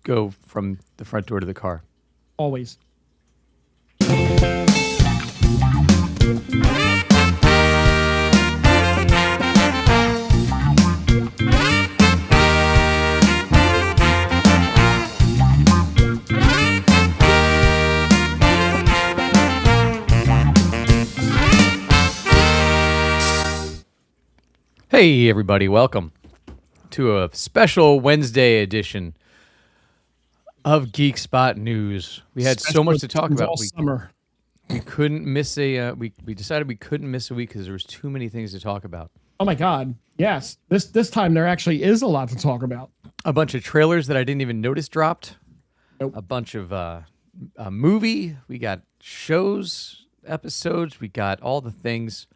go from the front door to the car. Always. Hey, everybody. Welcome to a special Wednesday edition of Geek Spot News. We had so much to talk about. Summer. We couldn't miss we decided we couldn't miss a week because there was too many things to talk about. Oh my God. Yes. This time there actually is a lot to talk about. A bunch of trailers that I didn't even notice dropped. Nope. A bunch of a movie. We got shows, episodes. We got all the things.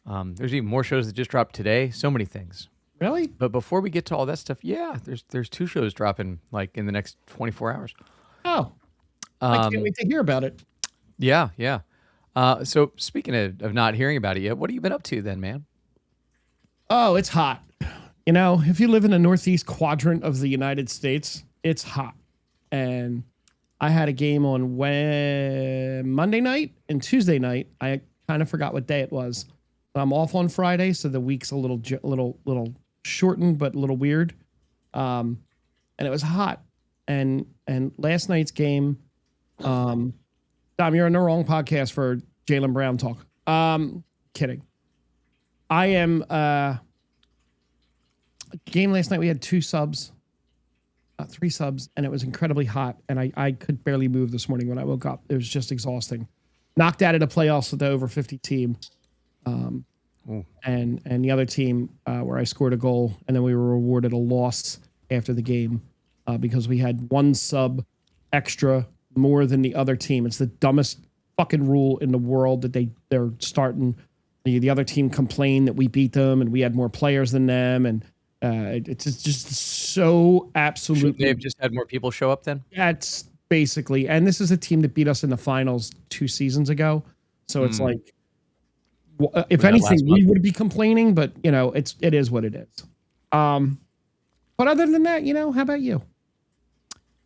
There's even more shows that just dropped today. So many things. Really? But before we get to all that stuff, yeah, there's 2 shows dropping like in the next 24 hours. Oh, I can't wait to hear about it. Yeah. So speaking of not hearing about it yet, what have you been up to then, man? Oh, it's hot. You know, if you live in the northeast quadrant of the United States, it's hot. And I had a game on Monday night and Tuesday night. I kind of forgot what day it was. I'm off on Friday, so the week's a little shortened, but a little weird. And it was hot. And last night's game, Dom, you're on the wrong podcast for Jaylen Brown talk. Kidding. I am. Game last night, we had 3 subs, and it was incredibly hot. And I could barely move this morning when I woke up. It was just exhausting. Knocked out of the playoffs with the over 50 team. And the other team where I scored a goal, and then we were awarded a loss after the game because we had 1 sub extra more than the other team. It's the dumbest fucking rule in the world that they're starting. The other team complained that we beat them and we had more players than them, and it's just so absolutely. Shouldn't they have just had more people show up then? That's basically, and this is a team that beat us in the finals 2 seasons ago, so it's like. If anything, we would be complaining, but you know, it is what it is. But other than that, you know, how about you?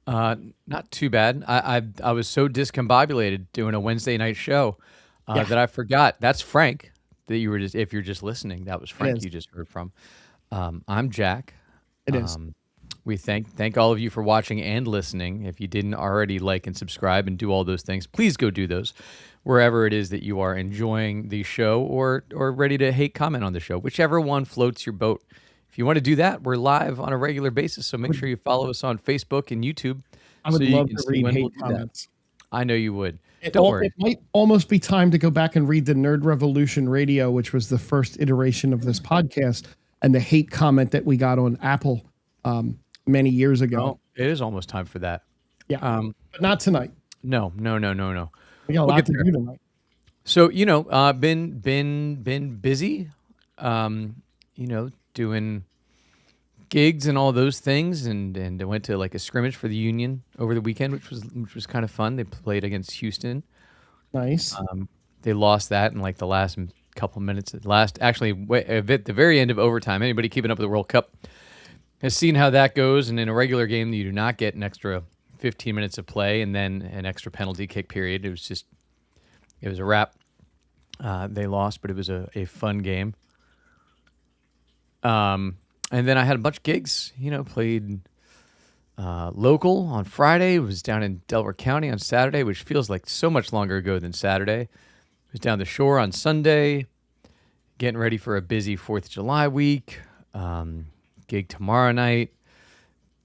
Not too bad. I was so discombobulated doing a Wednesday night show that I forgot. That's Frank. That you were just, if you're just listening, that was Frank you just heard from. I'm Jack. It is. We thank all of you for watching and listening. If you didn't already like and subscribe and do all those things, please go do those wherever it is that you are enjoying the show or ready to hate comment on the show, whichever one floats your boat. If you want to do that, we're live on a regular basis, so make sure you follow us on Facebook and YouTube. I would love to read hate comments. I know you would. Don't worry. It might almost be time to go back and read the Nerd Revolution Radio, which was the first iteration of this podcast, and the hate comment that we got on Apple many years ago. Oh, it is almost time for that. Yeah, but not tonight. No. We got a lot to do tonight. So, you know, been busy, you know, doing gigs and all those things, and I went to like a scrimmage for the Union over the weekend, which was kind of fun. They played against Houston. Nice. They lost that in like the last couple minutes. At the very end of overtime. Anybody keeping up with the World Cup has seen how that goes, and in a regular game, you do not get an extra 15 minutes of play and then an extra penalty kick period. It was a wrap. They lost, but it was a fun game. And then I had a bunch of gigs, you know, played local on Friday. Was down in Delaware County on Saturday, which feels like so much longer ago than Saturday. Was down the shore on Sunday, getting ready for a busy 4th of July week. Gig tomorrow night,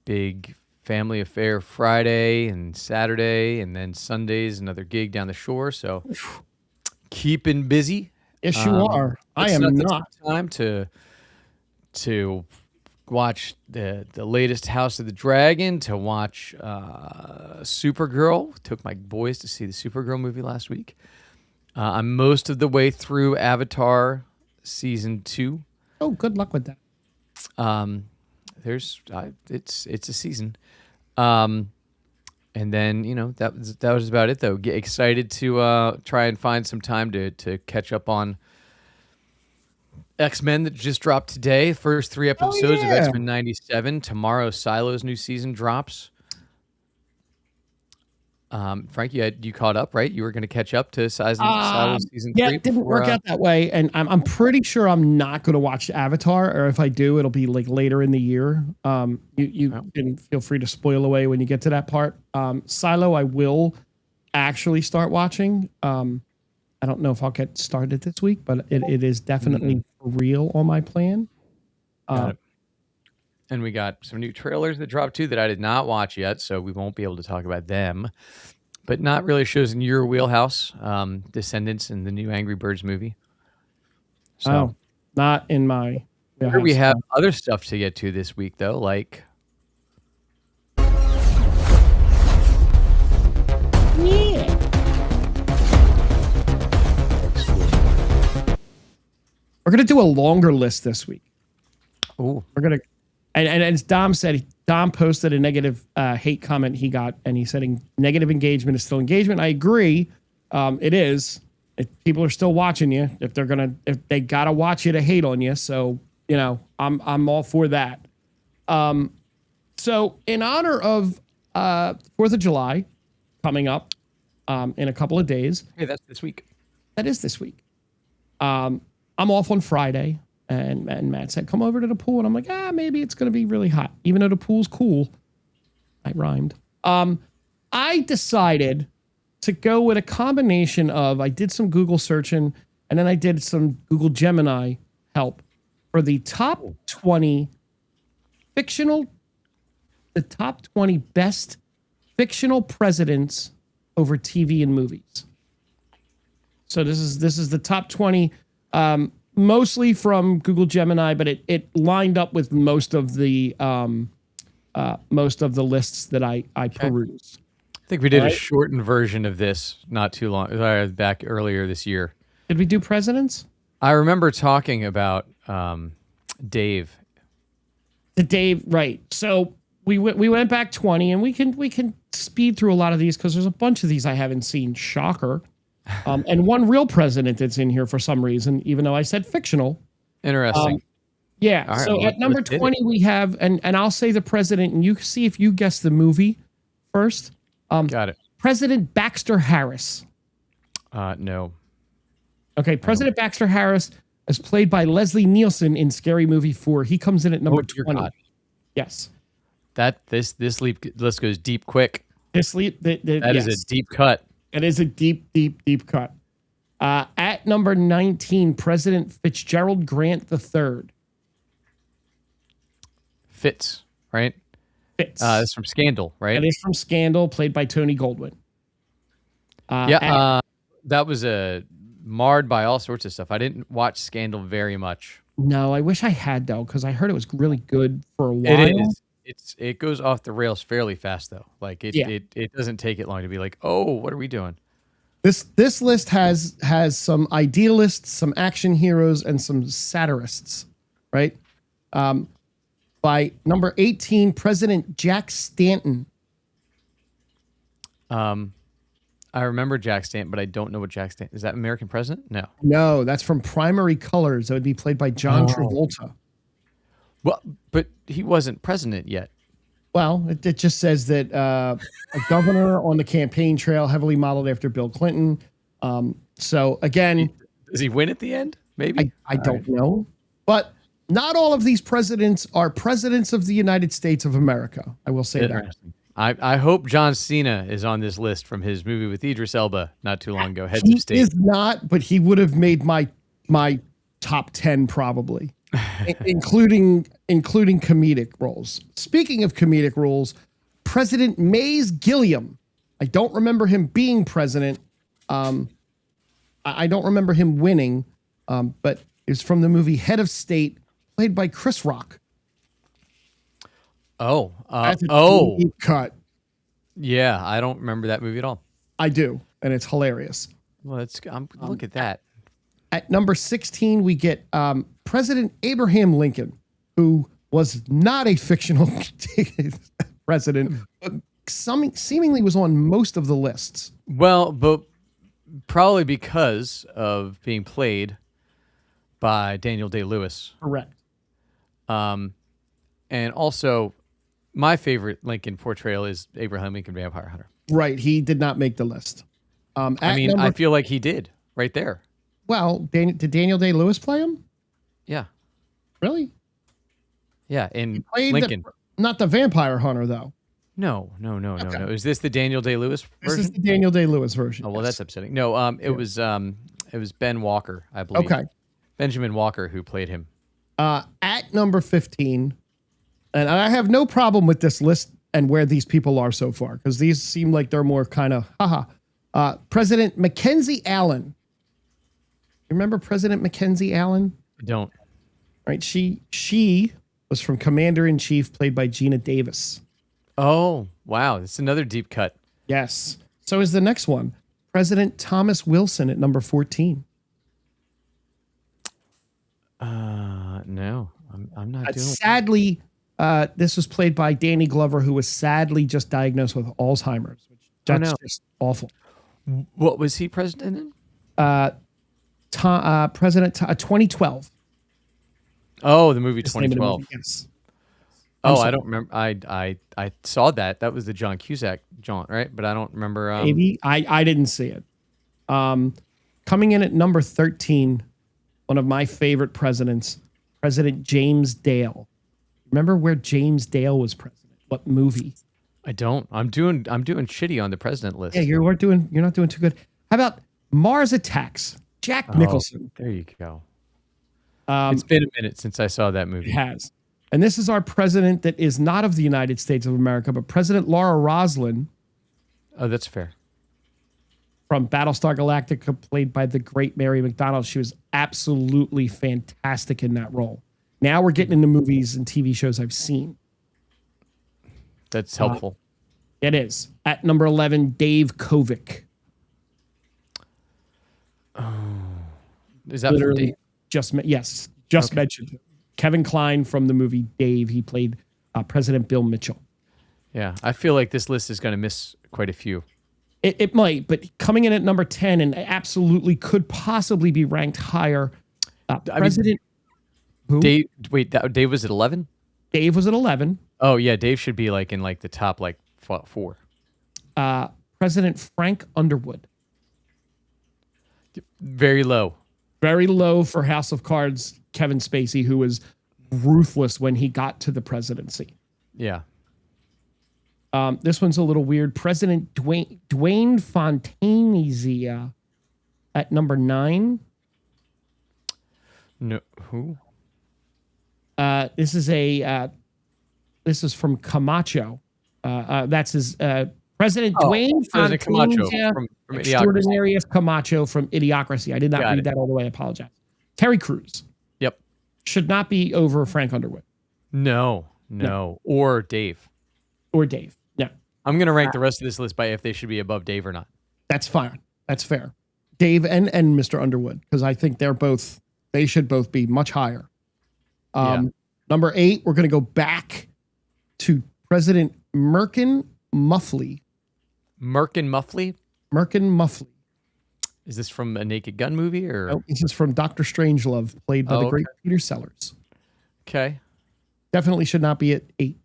big family affair Friday and Saturday, and then Sunday's another gig down the shore. So keeping busy. Yes, you are. I am not. Time to watch the latest House of the Dragon, to watch Supergirl. Took my boys to see the Supergirl movie last week. I'm most of the way through Avatar season 2. Oh, good luck with that. It's a season. And then, you know, that was about it though. Get excited to try and find some time to catch up on X-Men that just dropped today. First 3 episodes of X-Men 97. Tomorrow Silo's new season drops. Frank, you caught up, right? You were going to catch up to Silo season Yeah, 3 it didn't work out that way, and I'm pretty sure I'm not going to watch Avatar, or if I do, it'll be like later in the year. You can feel free to spoil away when you get to that part. Silo, I will actually start watching. I don't know if I'll get started this week, but it is definitely real on my plan. Got it. And we got some new trailers that dropped too that I did not watch yet, so we won't be able to talk about them. But not really shows in your wheelhouse. Descendants and the new Angry Birds movie. So not in my wheelhouse. Here we have other stuff to get to this week, though, like we're gonna do a longer list this week. Oh, we're gonna. And as Dom said, Dom posted a negative hate comment he got, and he said negative engagement is still engagement. I agree. It is. If people are still watching you, if they gotta watch you to hate on you. So, I'm all for that. So in honor of 4th of July coming up in a couple of days. Hey, that's this week. That is this week. I'm off on Friday. And Matt said, come over to the pool. And I'm like, maybe it's going to be really hot, even though the pool's cool. I rhymed. I decided to go with a combination of, I did some Google searching, and then I did some Google Gemini help for the top 20 best fictional presidents over TV and movies. So this is the top 20, mostly from Google Gemini, but it lined up with most of the lists that I perused. I think we did a shortened version of this not too long back earlier this year. Did we do presidents? I remember talking about Dave. The Dave, right? So we went back 20, and we can speed through a lot of these because there's a bunch of these I haven't seen. Shocker. And one real president that's in here for some reason, even though I said fictional. Interesting. Yeah. Right, so at number 20, we have, and I'll say the president, and you see if you guess the movie first. Got it. President Baxter Harris. No. Okay. President Baxter Harris is played by Leslie Nielsen in Scary Movie 4. He comes in at number 20. God. Yes. This list goes deep quick. That is a deep cut. It is a deep, deep, deep cut. At number 19, President Fitzgerald Grant III. Fitz, right? Fitz. It's from Scandal, right? It is from Scandal, played by Tony Goldwyn. That was marred by all sorts of stuff. I didn't watch Scandal very much. No, I wish I had, though, because I heard it was really good for a while. It is. It goes off the rails fairly fast, though. Like it doesn't take it long to be like, oh, what are we doing? This list has some idealists, some action heroes, and some satirists, right? By number 18, President Jack Stanton. I remember Jack Stanton, but I don't know what Jack Stanton is. That American president? No, that's from Primary Colors. That would be played by John Travolta. Well, but he wasn't president yet. Well, it just says that a governor on the campaign trail, heavily modeled after Bill Clinton. So again, does he win at the end? Maybe I don't know, but not all of these presidents are presidents of the United States of America. I will say that. I hope John Cena is on this list from his movie with Idris Elba not too long ago. Heads of State. He is not, but he would have made my top 10 probably. including comedic roles. Speaking of comedic roles, President Mays Gilliam. I don't remember him being president. I don't remember him winning, but it's from the movie Head of State, played by Chris Rock. That's a deep cut. Yeah, I don't remember that movie at all. I do, and it's hilarious. Well, look at that. At number 16, we get President Abraham Lincoln, who was not a fictional president, but seemingly was on most of the lists. Well, but probably because of being played by Daniel Day-Lewis. Correct. And also, My favorite Lincoln portrayal is Abraham Lincoln Vampire Hunter. Right. He did not make the list. I mean, I feel like he did right there. Well, did Daniel Day-Lewis play him? Yeah. Really? Yeah, in Played Lincoln. Not the Vampire Hunter, though. No. Is this the Daniel Day-Lewis version? This is the Daniel Day-Lewis version. Oh, well, that's upsetting. No, it was Ben Walker, I believe. Okay. Benjamin Walker who played him. At number 15, and I have no problem with this list and where these people are so far, because these seem like they're more kind of, President Mackenzie Allen. You remember President Mackenzie Allen? I don't. Right. She was from Commander-in-Chief, played by Gina Davis. Oh, wow. That's another deep cut. Yes. So is the next one. President Thomas Wilson at number 14. No, I'm not doing it. Sadly, this was played by Danny Glover, who was sadly just diagnosed with Alzheimer's, which that's just awful. What was he president in? President 2012. Oh, the movie 2012. Yes. I don't remember. I saw that. That was the John Cusack jaunt, right? But I don't remember. Maybe I didn't see it. Coming in at number 13, one of my favorite presidents, President James Dale. Remember where James Dale was president? What movie? I don't. I'm doing shitty on the president list. Yeah, you're not doing too good. How about Mars Attacks? Jack Nicholson. There you go. It's been a minute since I saw that movie. It has. And this is our president that is not of the United States of America, but President Laura Roslin. Oh, that's fair. From Battlestar Galactica, played by the great Mary McDonnell. She was absolutely fantastic in that role. Now we're getting into movies and TV shows I've seen. That's helpful. It is. At number 11, Dave Kovic. Oh. Is that for Dave? Just mentioned it. Kevin Kline from the movie Dave. He played President Bill Mitchell. Yeah, I feel like this list is going to miss quite a few. It might, but coming in at number 10 and absolutely could possibly be ranked higher. President Dave. Wait, Dave was at 11. Dave was at 11. Oh yeah, Dave should be like in like the top 4. President Frank Underwood. Very low. Very low for House of Cards. Kevin Spacey, who was ruthless when he got to the presidency. Yeah. This one's a little weird. President Dwayne Fontanezia at number 9. No, who? This is from Camacho. That's his President Dwayne Fontanezia, from Extraordinary as Camacho from Idiocracy. I did not read that all the way. I apologize. Terry Crews. Yep. Should not be over Frank Underwood. No. Or Dave. Or Dave. No. I'm going to rank the rest of this list by if they should be above Dave or not. That's fine. That's fair. Dave and Mr. Underwood, because I think they should both be much higher. Number 8, we're going to go back to President Merkin Muffley. Merkin Muffley? Merkin Muffley. Is this from a Naked Gun movie? Or no, this is from Dr. Strangelove, played by the great Peter Sellers. Okay. Definitely should not be at 8.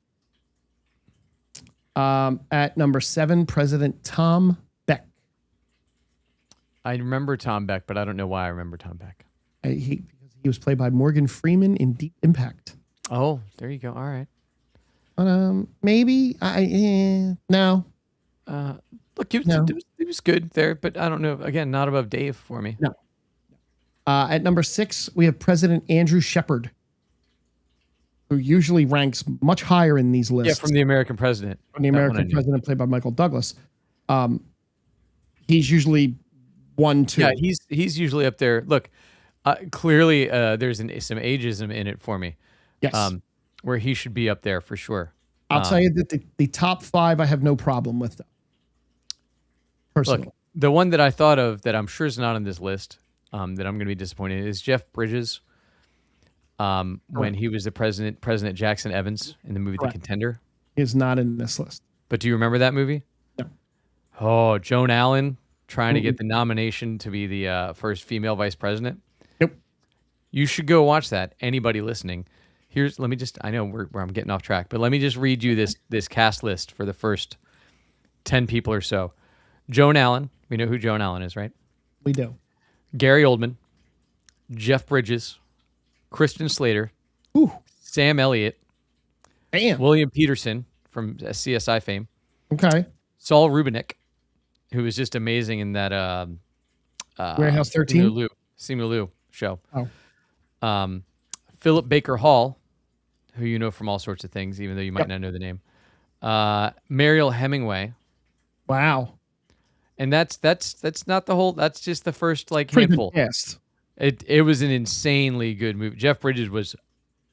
At number 7, President Tom Beck. I remember Tom Beck, but I don't know why I remember Tom Beck. Because he was played by Morgan Freeman in Deep Impact. Oh, there you go. All right. Maybe no. Look, it was good there, but I don't know. Again, not above Dave for me. No. At number 6, we have President Andrew Shepard, who usually ranks much higher in these lists. Yeah, from the American President. From the American President, played by Michael Douglas. He's usually 1, 2. Yeah, he's usually up there. Look, clearly there's some ageism in it for me. Yes. Where he should be up there for sure. I'll tell you that the top 5 I have no problem with them. Personally. Look, the one that I thought of that I'm sure is not on this list, that I'm going to be disappointed in, is Jeff Bridges. When he was the President Jackson Evans in the movie The Contender. He is not in this list. But do you remember that movie? No. Oh, Joan Allen trying to get the nomination to be the first female vice president. Nope. You should go watch that. Anybody listening. Let me just, I know where I'm getting off track, but let me just read you this cast list for the first 10 people or so. Joan Allen. We know who Joan Allen is, right? We do. Gary Oldman, Jeff Bridges, Christian Slater, Ooh. Sam Elliott, Damn. William Peterson from CSI fame, Okay. Saul Rubinek, who was just amazing in that Warehouse 13? Simu Liu show. Oh. Philip Baker Hall, who you know from all sorts of things, even though you might not know the name. Mariel Hemingway. Wow. And that's not the whole. That's just the first Pretty handful. good cast. It was an insanely good movie. Jeff Bridges was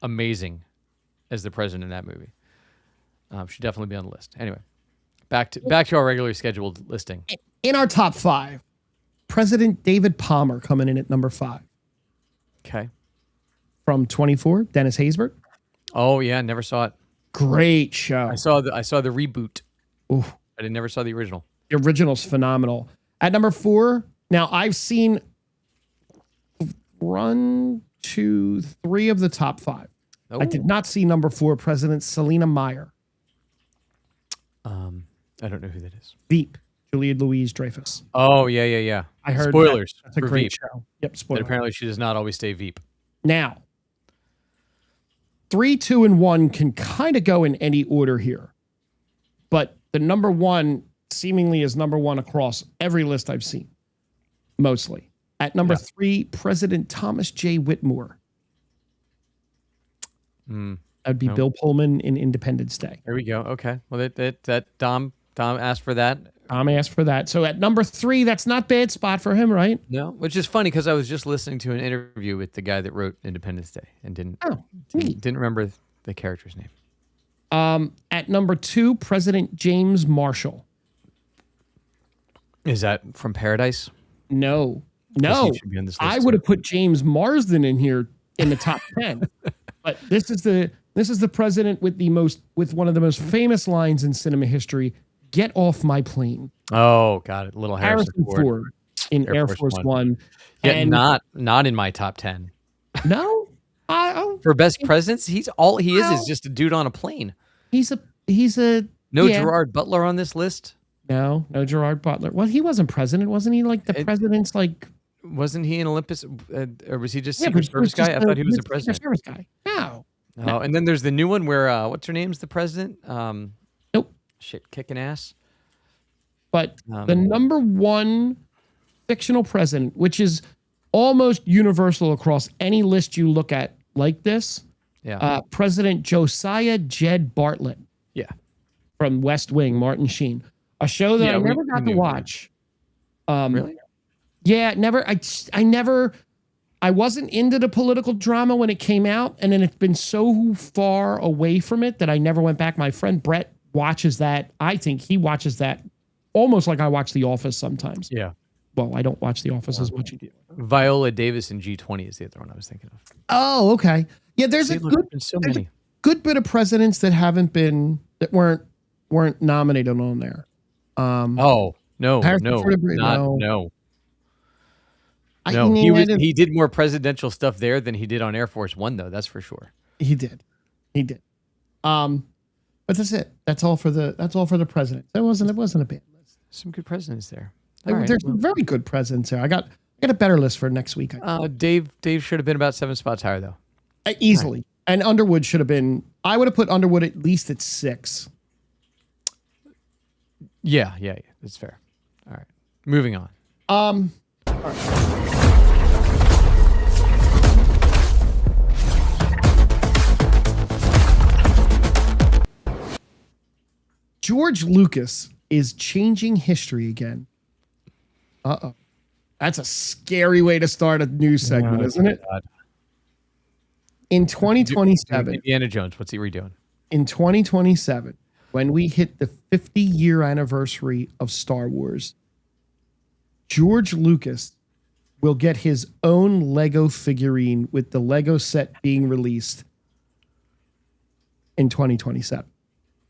amazing as the president in that movie. Should definitely be on the list. Anyway, back to our regularly scheduled listing. In our top 5, President David Palmer coming in at number 5. Okay. From 24, Dennis Haysbert. Oh yeah, never saw it. Great show. I saw the reboot. Ooh. I never saw the original. The original's phenomenal. At number 4, now I've seen 1, 2, 3 of the top 5. Oh. I did not see number 4, President Selena Meyer. I don't know who that is. Veep, Julia Louis-Dreyfus. Oh yeah. I heard spoilers. That's a for great Veep. show. Yep, But spoilers. apparently she does not always stay Veep. Now, 3, 2, and 1 can kind of go in any order here. But the number 1 seemingly is number 1 across every list I've seen. Mostly. At number 3, President Thomas J. Whitmore. That'd be Bill Pullman in Independence Day. There we go. Okay. Well, that Dom asked for that. Tom asked for that. So at number 3, that's not bad spot for him, right? No, which is funny because I was just listening to an interview with the guy that wrote Independence Day and didn't remember the character's name. At number 2, President James Marshall. Is that from Paradise? No. He should be on this list I would have put James Marsden in here in the top 10. But this is the president with one of the most famous lines in cinema history. Get off my plane. Oh, got it. Little Harrison Ford in Air Force One. Yeah, And not in my top 10. No, For best presidents, he is just a dude on a plane. He's a No Gerard Butler on this list. No Gerard Butler. Well, he wasn't president, wasn't he? Like the president's like. Wasn't he an Olympus, or was he just Yeah, Secret Service guy? I thought he was a Secret president. Service guy. No. Oh, and then there's the new one where what's her name's the president? Nope. Shit, kicking ass. But the number 1 fictional president, which is almost universal across any list you look at like this, President Josiah Jed Bartlett. Yeah. From West Wing, Martin Sheen. A show that I never got to watch. Really? Yeah, never. I wasn't into the political drama when it came out, and then it's been so far away from it that I never went back. My friend Brett watches that. I think he watches that almost like I watch The Office sometimes. Yeah. Well, I don't watch The Office as much. Viola Davis in G20 is the other one I was thinking of. Oh, okay. Yeah, there's a good bit of presidents that weren't nominated on there. No. He did more presidential stuff there than he did on Air Force One, though. That's for sure. He did. But that's it. That's all for the president. It wasn't a bad list. Some good presidents there. There's some very good presidents there. I got a better list for next week. Dave should have been about 7 spots higher though. Easily. Right. And Underwood should have been. I would have put Underwood at least at 6. Yeah. That's fair. All right. Moving on. All right. George Lucas is changing history again. Uh-oh. That's a scary way to start a news segment, isn't it? God. In 2027. Indiana Jones, what's he redoing? In 2027, when we hit the 50-year anniversary of Star Wars, George Lucas will get his own Lego figurine with the Lego set being released in 2027.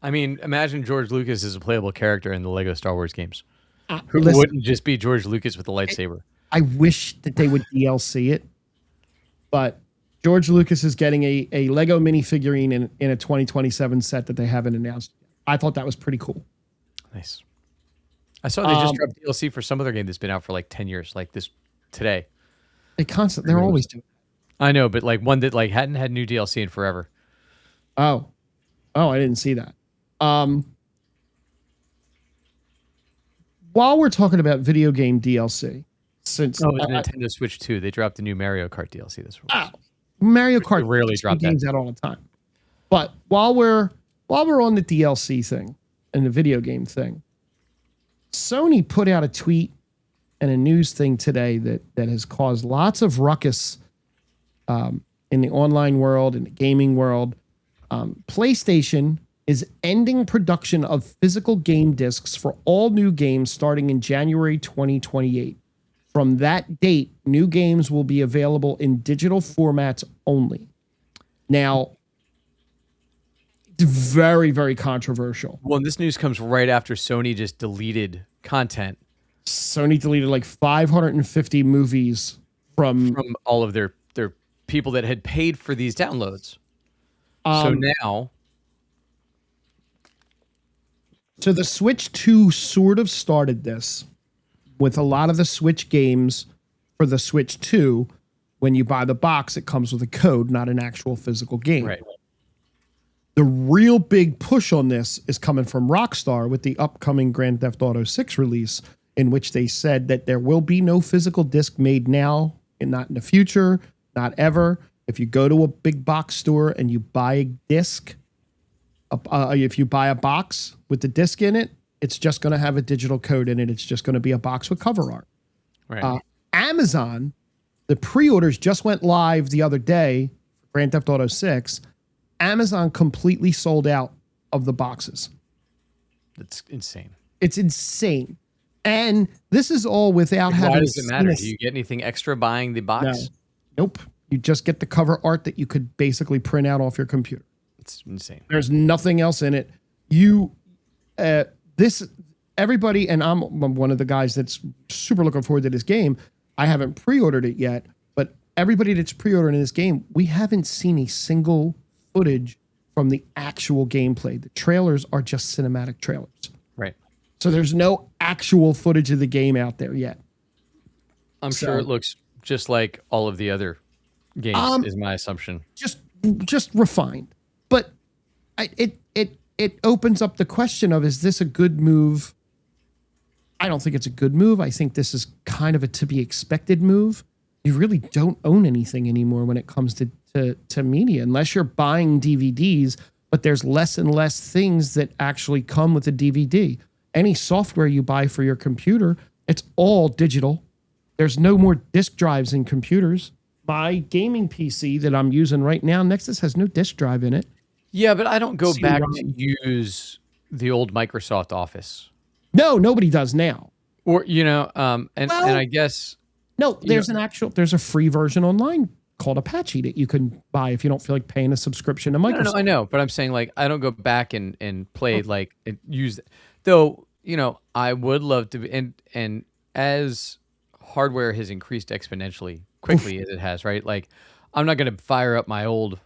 I mean, imagine George Lucas as a playable character in the Lego Star Wars games. Who wouldn't just be George Lucas with a lightsaber? I wish that they would DLC it, but George Lucas is getting a Lego minifigurine in a 2027 set that they haven't announced. I thought that was pretty cool. Nice. I saw they just dropped DLC for some other game that's been out for like 10 years, like this today. They're always doing. I know, but like one that like hadn't had new DLC in forever. Oh, I didn't see that. While we're talking about video game DLC, since Nintendo Switch 2, they dropped the new Mario Kart DLC this week. Mario Kart rarely drop games out all the time. But while we're on the DLC thing and the video game thing, Sony put out a tweet and a news thing today that has caused lots of ruckus in the online world, in the gaming world. PlayStation is ending production of physical game discs for all new games starting in January 2028. From that date, new games will be available in digital formats only. Now, it's very, very controversial. Well, and this news comes right after Sony just deleted content. Sony deleted like 550 movies from all of their people that had paid for these downloads. So now... So the Switch 2 sort of started this with a lot of the Switch games for the Switch 2. When you buy the box, it comes with a code, not an actual physical game. Right. The real big push on this is coming from Rockstar with the upcoming Grand Theft Auto 6 release, in which they said that there will be no physical disc made now and not in the future, not ever. If you go to a big box store and you buy a disc, if you buy a box with the disc in it, it's just going to have a digital code in it. It's just going to be a box with cover art. Right. Amazon, the pre-orders just went live the other day for Grand Theft Auto 6. Amazon completely sold out of the boxes. That's insane. It's insane. And this is all without having... Why does it matter? Do you get anything extra buying the box? No. Nope. You just get the cover art that you could basically print out off your computer. It's insane. There's nothing else in it. Everybody, and I'm one of the guys that's super looking forward to this game. I haven't pre-ordered it yet, but everybody that's pre-ordering this game, we haven't seen a single footage from the actual gameplay. The trailers are just cinematic trailers. Right. So there's no actual footage of the game out there yet. I'm sure it looks just like all of the other games, is my assumption. Just refined. But it opens up the question of, is this a good move? I don't think it's a good move. I think this is kind of a to be expected move. You really don't own anything anymore when it comes to media, unless you're buying DVDs, but there's less and less things that actually come with a DVD. Any software you buy for your computer, it's all digital. There's no more disk drives in computers. My gaming PC that I'm using right now, Nexus, has no disk drive in it. Yeah, but I don't go back to use the old Microsoft Office. No, nobody does now. Or, and I guess... No, there's a free version online called Apache that you can buy if you don't feel like paying a subscription to Microsoft. No, I know, but I'm saying like I don't go back and play and use it. Though, I would love to and as hardware has increased exponentially quickly as it has, right? Like I'm not going to fire up my old,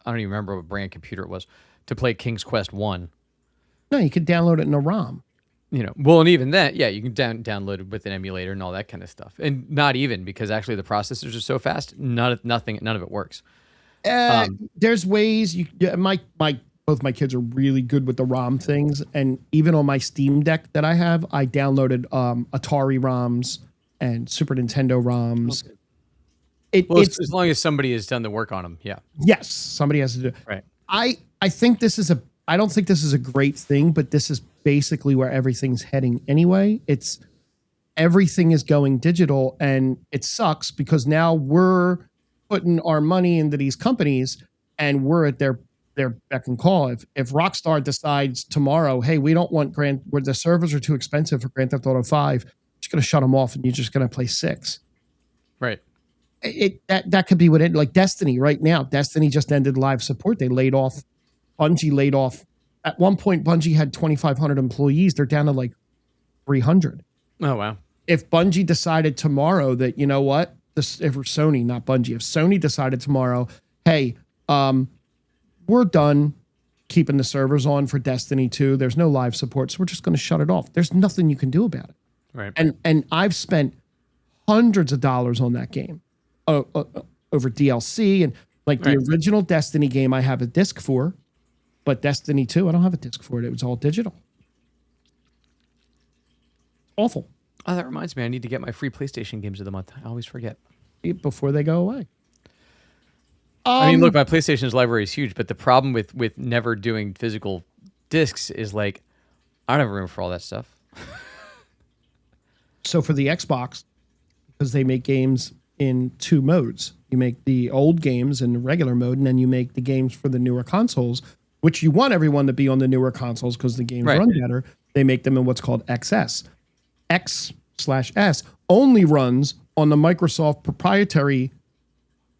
I don't even remember what brand computer it was, to play King's Quest 1. No, you could download it in a ROM. Well, and even that, yeah, you can download it with an emulator and all that kind of stuff. And not even, because actually the processors are so fast, none of it works. There's ways both my kids are really good with the ROM things, and even on my Steam Deck that I have, I downloaded Atari ROMs and Super Nintendo ROMs. Okay. As long as somebody has done the work on them, yeah. Yes, somebody has to do it. Right. I think this is I don't think this is a great thing, but this is basically where everything's heading anyway. Everything is going digital, and it sucks because now we're putting our money into these companies and we're at their beck and call. If Rockstar decides tomorrow, hey, we don't want where the servers are too expensive for Grand Theft Auto 5, just going to shut them off and you're just going to play 6. Right. That could be what it, like Destiny right now. Destiny just ended live support. Bungie laid off. At one point, Bungie had 2,500 employees. They're down to like 300. Oh, wow. If Bungie decided tomorrow that, you know what, if Sony, not Bungie, if Sony decided tomorrow, hey, we're done keeping the servers on for Destiny 2. There's no live support, so we're just going to shut it off. There's nothing you can do about it. Right. And I've spent hundreds of dollars on that game over DLC and like the original Destiny game I have a disc for, but Destiny 2, I don't have a disc for it. It was all digital. Awful. Oh, that reminds me. I need to get my free PlayStation games of the month. I always forget. Before they go away. I mean, look, my PlayStation's library is huge, but the problem with never doing physical discs is like, I don't have room for all that stuff. So for the Xbox, because they make games in 2 modes. You make the old games in the regular mode, and then you make the games for the newer consoles, which you want everyone to be on the newer consoles because the games run better. They make them in what's called XS. X/S only runs on the Microsoft proprietary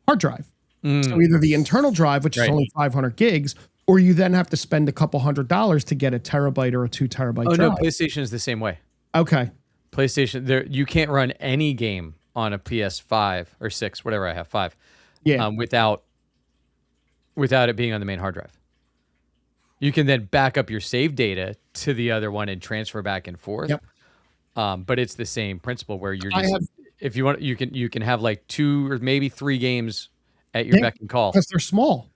hard drive. So either the internal drive, which is only 500 gigs, or you then have to spend a couple $100 to get a terabyte or a 2 terabyte drive. Oh, no, PlayStation is the same way. Okay. PlayStation, you can't run any game on a PS5 or 6, whatever I have, 5, without it being on the main hard drive. You can then back up your save data to the other one and transfer back and forth. Yep. But it's the same principle where you're just, if you want, you can have like 2 or maybe 3 games at your beck and call because they're small.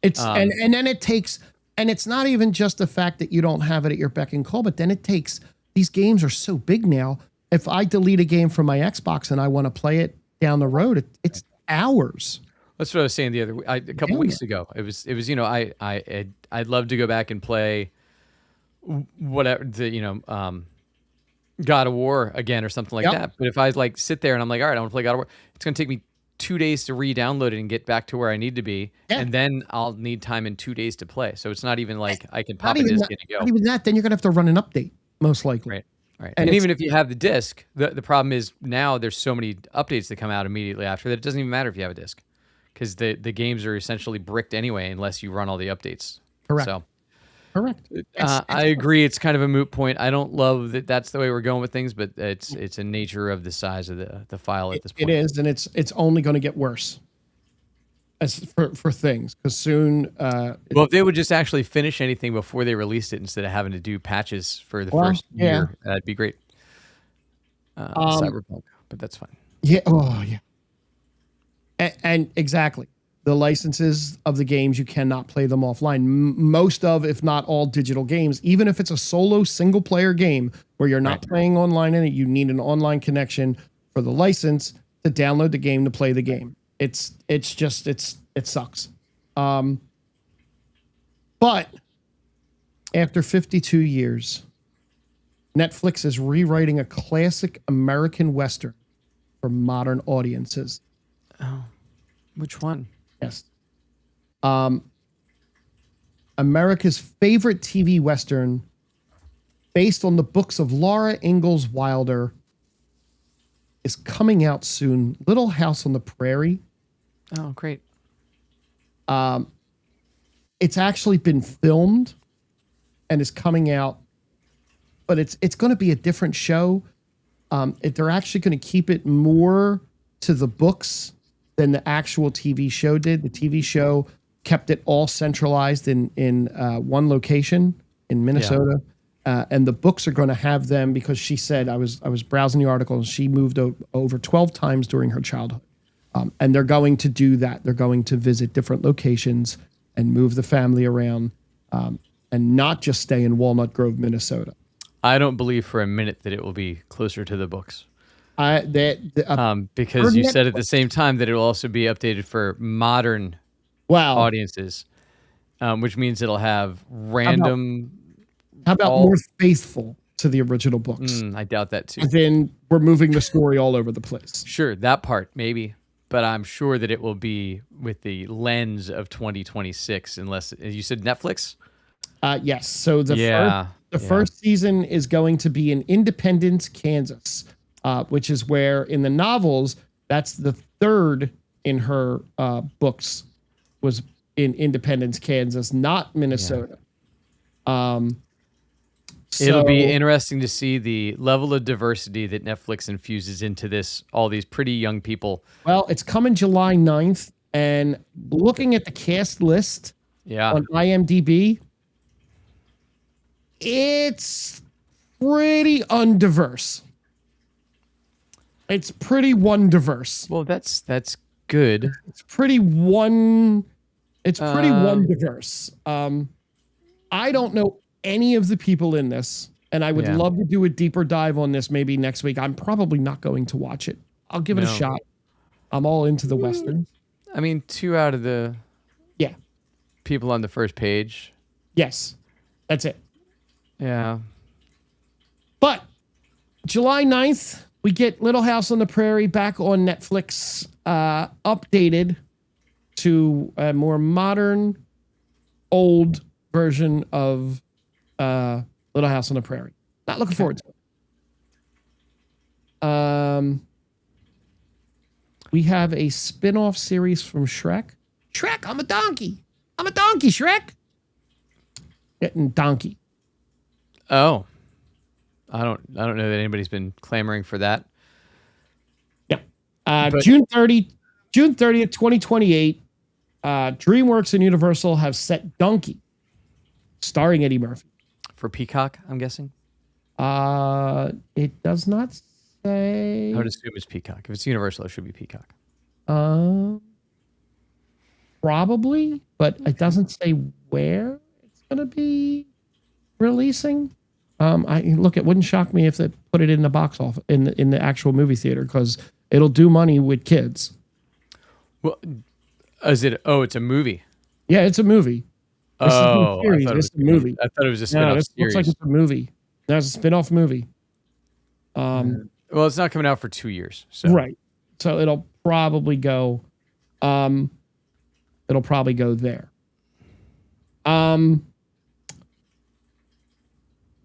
It's and then it takes, and it's not even just the fact that you don't have it at your beck and call, but then it takes, these games are so big now. If I delete a game from my Xbox and I want to play it down the road, it's hours. That's what I was saying the other a couple weeks ago. It was I'd love to go back and play whatever God of War again or something like that. But if I like sit there and I'm like, all right, I want to play God of War, it's going to take me 2 days to re-download it and get back to where I need to be, and then I'll need time in 2 days to play. So it's not even like I can pop a disc in and go. Not even that. Then you're going to have to run an update, most likely. Right. And even if you have the disc, the problem is now there's so many updates that come out immediately after that it doesn't even matter if you have a disc, because the games are essentially bricked anyway unless you run all the updates. Correct. So, correct. I agree. It's kind of a moot point. I don't love that that's the way we're going with things, but it's a nature of the size of the file at this point. It is, and it's only going to get worse as for things, because soon. Well, if they would just actually finish anything before they released it instead of having to do patches for the first year, that'd be great. Cyberpunk, but that's fine. Yeah. Oh, yeah. And exactly. The licenses of the games, you cannot play them offline. Most of, if not all, digital games, even if it's a solo single-player game where you're not playing online in it, you need an online connection for the license to download the game to play the game. It sucks. But after 52 years, Netflix is rewriting a classic American Western for modern audiences. Oh, which one? Yes. America's favorite TV Western, based on the books of Laura Ingalls Wilder, is coming out soon. Little House on the Prairie. Oh, great. It's actually been filmed and is coming out, but it's going to be a different show. They're actually going to keep it more to the books than the actual TV show did. The TV show kept it all centralized in one location in Minnesota. And the books are going to have them, because she said, I was browsing the article, and she moved over 12 times during her childhood. And they're going to do that. They're going to visit different locations and move the family around, and not just stay in Walnut Grove, Minnesota. I don't believe for a minute that it will be closer to the books. Because you said at the same time that it will also be updated for modern audiences, which means it'll have random. How about more faithful to the original books? I doubt that too. And then we're moving the story all over the place. Sure, that part maybe, but I'm sure that it will be with the lens of 2026, unless you said Netflix. Yes. So the first season is going to be in Independence, Kansas. Which is where in the novels, that's the third in her books, was in Independence, Kansas, not Minnesota. It'll be So, interesting to see the level of diversity that Netflix infuses into this. All these pretty young people. well, it's coming July 9th, and looking at the cast list Yeah. on IMDb, it's pretty undiverse. It's pretty one diverse. Well, that's good. It's pretty one. It's pretty one Um, diverse. I don't know any of the people in this, and I would Yeah. love to do a deeper dive on this maybe next week. I'm probably not going to watch it. I'll give it a No. shot. I'm all into the westerns. I mean, 2 out of the Yeah. people on the first page. Yes. That's it. Yeah. But July 9th, we get Little House on the Prairie back on Netflix, updated to a more modern, old version of Little House on the Prairie. Not looking forward to it. We have a spin-off series from Shrek. Shrek, I'm a donkey. I'm a donkey, Shrek. Getting donkey. Oh. I don't know that anybody's been clamoring for that. Yeah. But- June 30th, 2028. DreamWorks and Universal have set Donkey, starring Eddie Murphy. For Peacock, I'm guessing. It does not say. I would assume it's Peacock. If it's Universal, it should be Peacock. Probably, but it doesn't say where it's going to be releasing. It wouldn't shock me if they put it in the box office in the actual movie theater, because it'll do money with kids. Well, is it? Oh, it's a movie. Yeah, it's a movie. This is Oh, a series. This is a movie. I thought it was a No, spin-off this series. looks like it's a movie. There's a spin-off movie. Well, it's not coming out for 2 years. So. Right. So it'll probably go there.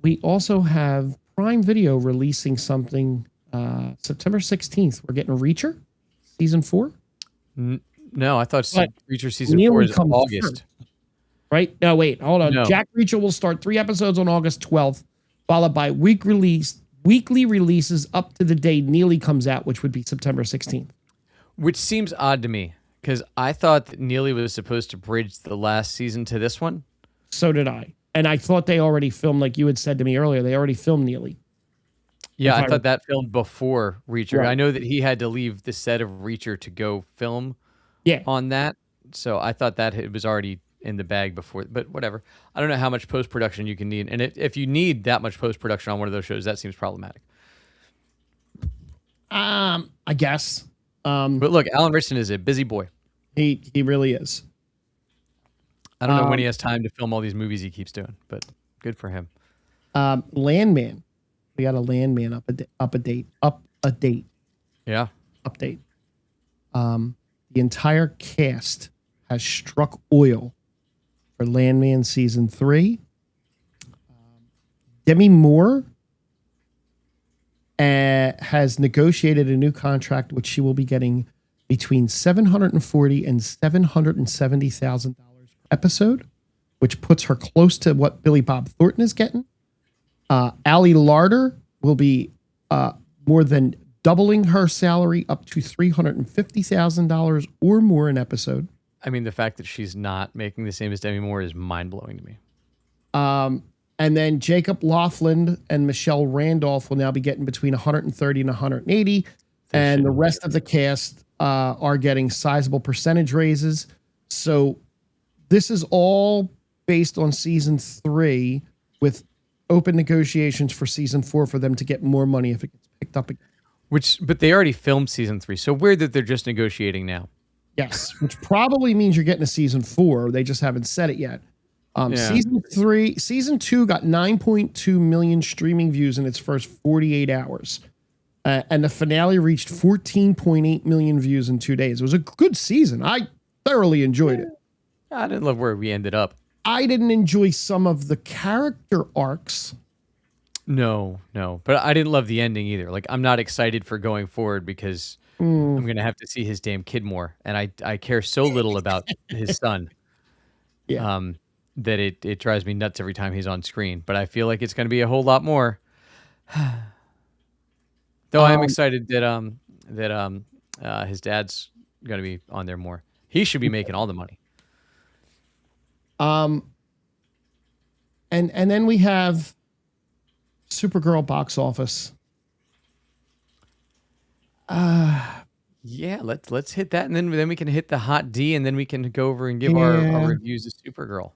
We also have Prime Video releasing something September 16th. We're getting Reacher season 4. No, I thought But Reacher season Neely 4 is comes August. first. Right? No, wait, hold on. No. Jack Reacher will start 3 episodes on August 12th, followed by weekly releases up to the day Neely comes out, which would be September 16th. Which seems odd to me, because I thought that Neely was supposed to bridge the last season to this one. So did I. And I thought they already filmed, like you had said to me earlier, they already filmed Neely. Yeah, If I thought that filmed before Reacher. Right. I know that he had to leave the set of Reacher to go film Yeah. on that. So I thought that it was already in the bag before, but whatever. I don't know how much post-production you can need. And if you need that much post-production on one of those shows, that seems problematic. I guess. But look, Alan Ritchson is a busy boy. He really is. I don't know when he has time to film all these movies he keeps doing, but good for him. Landman. We got a Landman update. Yeah. Update. The entire cast has struck oil for Landman season 3. Demi Moore has negotiated a new contract, which she will be getting between $740,000 and $770,000 per episode, which puts her close to what Billy Bob Thornton is getting. Ali Larder will be more than doubling her salary up to $350,000 or more an episode. I mean, the fact that she's not making the same as Demi Moore is mind-blowing to me. And then Jacob Laughlin and Michelle Randolph will now be getting between 130 and 180. And the rest of the cast are getting sizable percentage raises. So this is all based on season 3 with open negotiations for season 4 for them to get more money if it gets picked up again. But they already filmed season 3. So weird that they're just negotiating now. Yes, which probably means you're getting a season 4. They just haven't said it yet. Season 2 got 9.2 million streaming views in its first 48 hours. And the finale reached 14.8 million views in 2 days. It was a good season. I thoroughly enjoyed it. I didn't love where we ended up. I didn't enjoy some of the character arcs. No. But I didn't love the ending either. Like, I'm not excited for going forward because I'm going to have to see his damn kid more. And I care so little about his son. Yeah. that it drives me nuts every time he's on screen. But I feel like it's going to be a whole lot more. Though I am excited that his dad's going to be on there more. He should be making all the money. And then we have Supergirl box office. Yeah, let's hit that, and then we can hit the hot D, and then we can go over and give our reviews of Supergirl.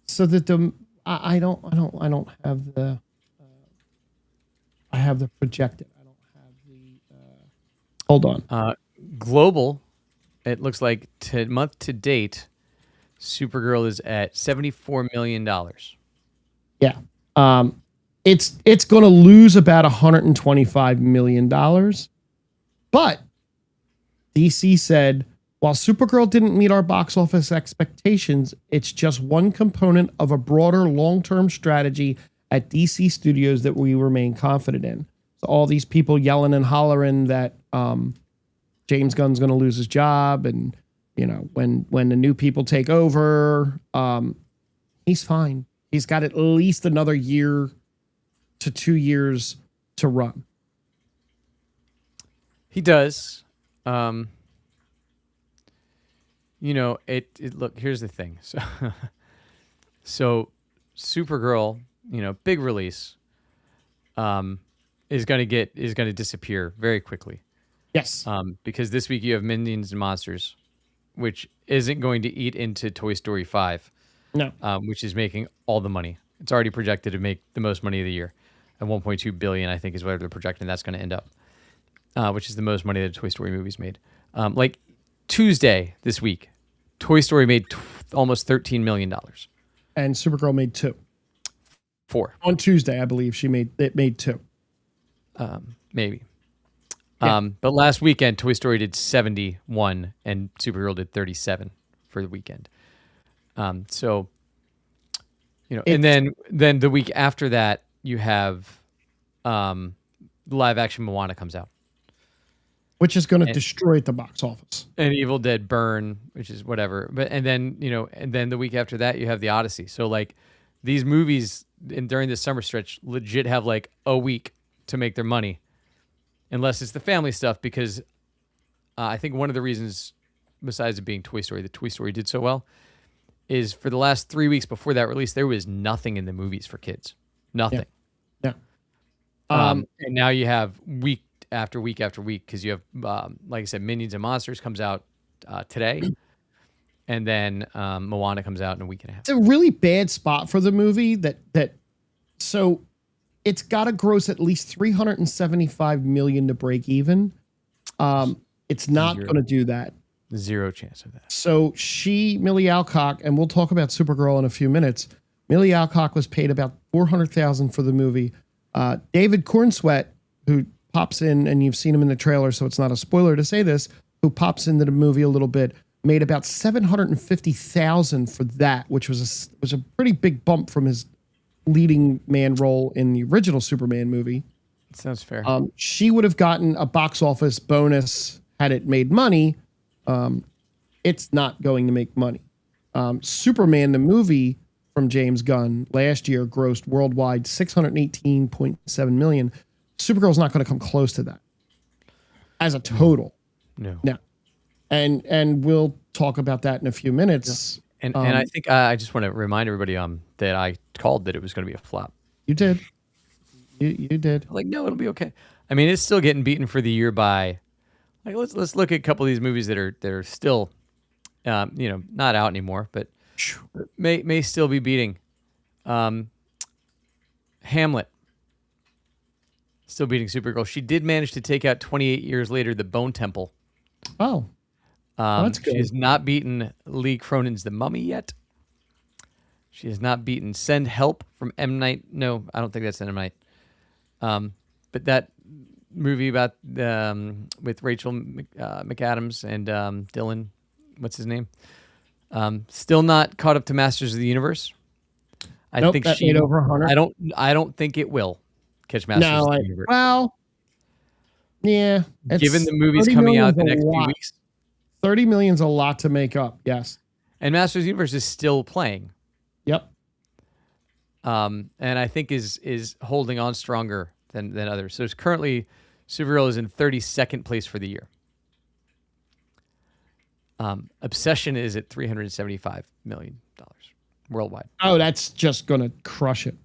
So that I don't have the I have the projected. I don't have the hold on. Global, it looks like month to date, Supergirl is at $74 million. Yeah. It's going to lose about $125 million. But DC said, while Supergirl didn't meet our box office expectations, it's just one component of a broader long-term strategy at DC Studios that we remain confident in. So all these people yelling and hollering that James Gunn's going to lose his job, and when the new people take over, he's fine. He's got at least another year to 2 years to run. He does. Look, here's the thing. So Supergirl, big release, is going to disappear very quickly. Yes. Because this week you have Minions and Monsters, which isn't going to eat into Toy Story 5. No. Which is making all the money. It's already projected to make the most money of the year. At 1.2 billion, I think, is what they're projecting that's going to end up. Which is the most money that a Toy Story movie's made. Like Tuesday this week, Toy Story made almost $13 million. And Supergirl made 2. 4. On Tuesday, I believe it made 2. Maybe. Yeah. But last weekend, Toy Story did 71 and Supergirl did 37 for the weekend. And then the week after that, you have live action Moana comes out, which is going to destroy the box office. And Evil Dead Burn, which is whatever. But and then the week after that, you have the Odyssey. So like these movies during this summer stretch legit have like a week to make their money, unless it's the family stuff. Because I think one of the reasons, besides it being Toy Story, that Toy Story did so well, is for the last 3 weeks before that release, there was nothing in the movies for kids. Nothing. Yeah. And now you have week after week after week, because you have, like I said, Minions and Monsters comes out today, and then Moana comes out in a week and a half. It's a really bad spot for the movie so it's got to gross at least $375 million to break even. It's not going to do that. Zero chance of that. So Millie Alcock, and we'll talk about Supergirl in a few minutes. Millie Alcock was paid about $400,000 for the movie. David Cornsweet, who pops in, and you've seen him in the trailer, so it's not a spoiler to say this, who pops into the movie a little bit, made about $750,000 for that, which was a pretty big bump from his leading man role in the original Superman movie. Sounds fair. She would have gotten a box office bonus had it made money. It's not going to make money. Superman, the movie from James Gunn, last year grossed worldwide $618.7 million. Supergirl's not going to come close to that as a total. No. And we'll talk about that in a few minutes. And I think I just want to remind everybody that I called that it was going to be a flop. You did. You did. Like, no, it'll be okay. I mean, it's still getting beaten for the year by, like, let's look at a couple of these movies that are still, not out anymore, but may still be beating. Hamlet, still beating Supergirl. She did manage to take out 28 years later the Bone Temple. Oh, that's good. She has not beaten Lee Cronin's The Mummy yet. She has not beaten Send Help from M. Night. No, I don't think that's M. Night. But that movie about with Rachel McAdams and Dylan, what's his name? Still not caught up to Masters of the Universe. I think that made over 100. I don't think it will catch Masters of the Universe. Well, yeah. Given the movies coming out the next few weeks, 30 million's a lot to make up. Yes. And Masters of the Universe is still playing. Yep. And I think is holding on stronger than others. So it's currently Supergirl is in 32nd place for the year. Obsession is at $375 million worldwide. Oh, that's just gonna crush it.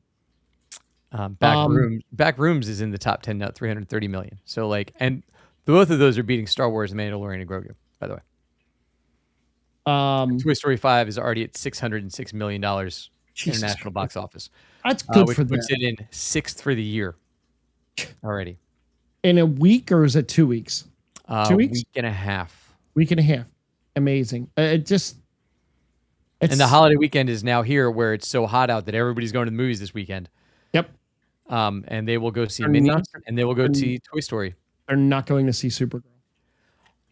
Backrooms is in the top 10 now, 330 million. So like, and both of those are beating Star Wars, Mandalorian, and Grogu, by the way. Toy Story 5 is already at $606 million international box office. That's good which for puts them. it in 6th for the year already. In a week, or is it 2 weeks? 2 weeks? Week and a half. Week and a half. Amazing. And the holiday weekend is now here, where it's so hot out that everybody's going to the movies this weekend. Yep. And they will go see Minions, and they will go see Toy Story. They're not going to see Supergirl.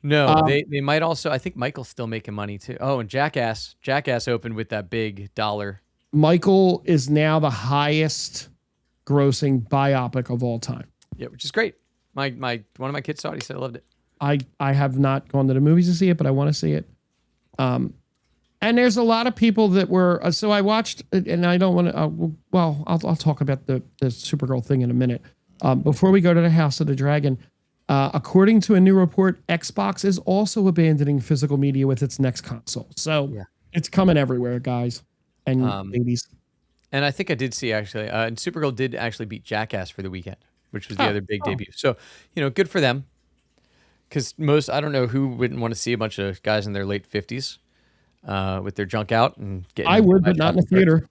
No, they might also. I think Michael's still making money too. Oh, and Jackass opened with that big dollar. Michael is now the highest grossing biopic of all time. Yeah, which is great. My one of my kids saw it. He said I loved it. I have not gone to the movies to see it, but I want to see it. And there's a lot of people that were. So I watched, and I don't want to. Well, I'll talk about the Supergirl thing in a minute. Before we go to the House of the Dragon, according to a new report, Xbox is also abandoning physical media with its next console. So it's coming everywhere, guys and ladies. And I think I did see actually, and Supergirl did actually beat Jackass for the weekend, which was the other big debut. So good for them. Because I don't know who wouldn't want to see a bunch of guys in their late 50s with their junk out and getting. I would, but not in the theater.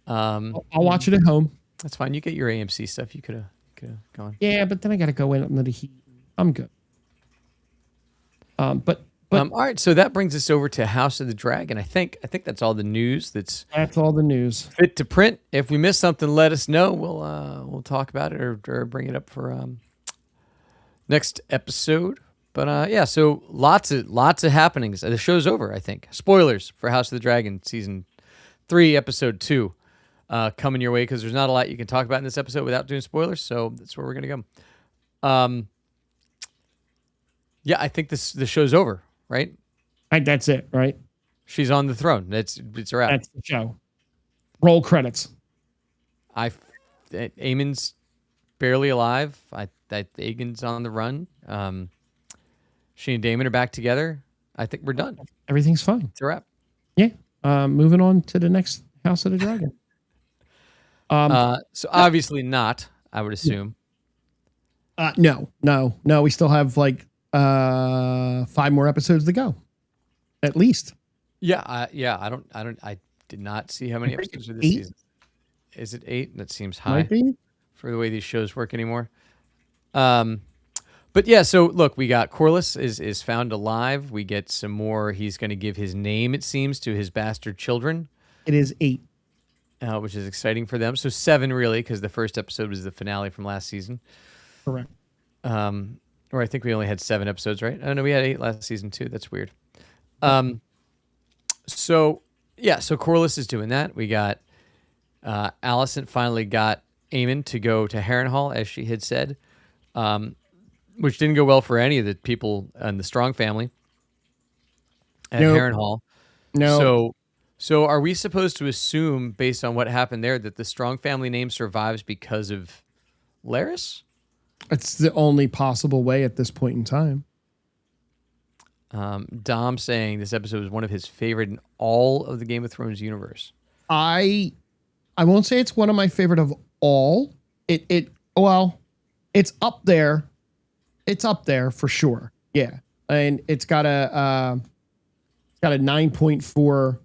I'll watch it at home. That's fine. You get your AMC stuff. You could have gone. Yeah, but then I got to go in under the heat. I'm good. But all right. So that brings us over to House of the Dragon. I think that's all the news. That's all the news. Fit to print. If we miss something, let us know. We'll talk about it or bring it up for next episode. But yeah, so lots of happenings. The show's over, I think. Spoilers for House of the Dragon season 3, episode 2, coming your way, because there's not a lot you can talk about in this episode without doing spoilers. So that's where we're gonna go. Yeah, I think the show's over, right? That's it, right? She's on the throne. It's a wrap. That's the show. Roll credits. Aemon's barely alive. Aegon's on the run. She and Damon are back together. I think we're done. Everything's fine. It's a wrap. Yeah. Moving on to the next House of the Dragon. So obviously not, I would assume. No. We still have like 5 more episodes to go, at least. Yeah. I did not see how many episodes are this season. Is it 8? That seems high. Might be. For the way these shows work anymore. But yeah, so look, we got Corlys is found alive. We get some more. He's going to give his name, it seems, to his bastard children. It is 8. Which is exciting for them. So 7, really, because the first episode was the finale from last season. Correct. Or I think we only had 7 episodes, right? Oh, no, we had 8 last season, too. That's weird. So Corlys is doing that. We got Alicent finally got Aemon to go to Harrenhal, as she had said, which didn't go well for any of the people in the Strong family at Harrenhal. No. So are we supposed to assume, based on what happened there, that the Strong family name survives because of Larys? It's the only possible way at this point in time. Dom saying this episode was one of his favorite in all of the Game of Thrones universe. I won't say it's one of my favorite of all. It's up there. It's up there for sure. Yeah. And it's got a 9.4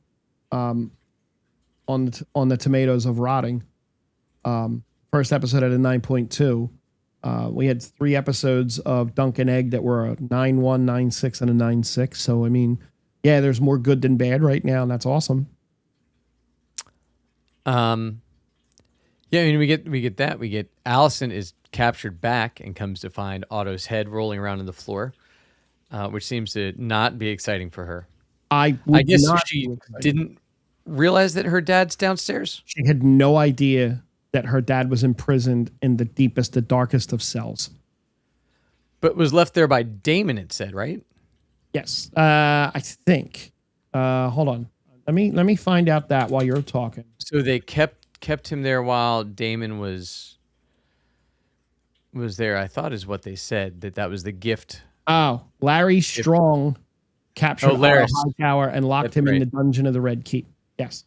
on the tomatoes of rotting. First episode had a 9.2. We had 3 episodes of Dunk and Egg that were a 9.1, 9.6, and a 9.6. So I mean, yeah, there's more good than bad right now, and that's awesome. Yeah, I mean, we get that. We get Alicent is captured back and comes to find Otto's head rolling around on the floor, which seems to not be exciting for her. I guess she didn't realize that her dad's downstairs. She had no idea that her dad was imprisoned in the deepest, the darkest of cells. But was left there by Damon, it said, right? Yes. I think. Hold on. Let me find out that while you're talking. So they kept him there while Damon was there. I thought is what they said, that was the gift. Oh, Larry Strong captured Otto Laris. Hightower and locked him in the dungeon of the Red Keep. Yes.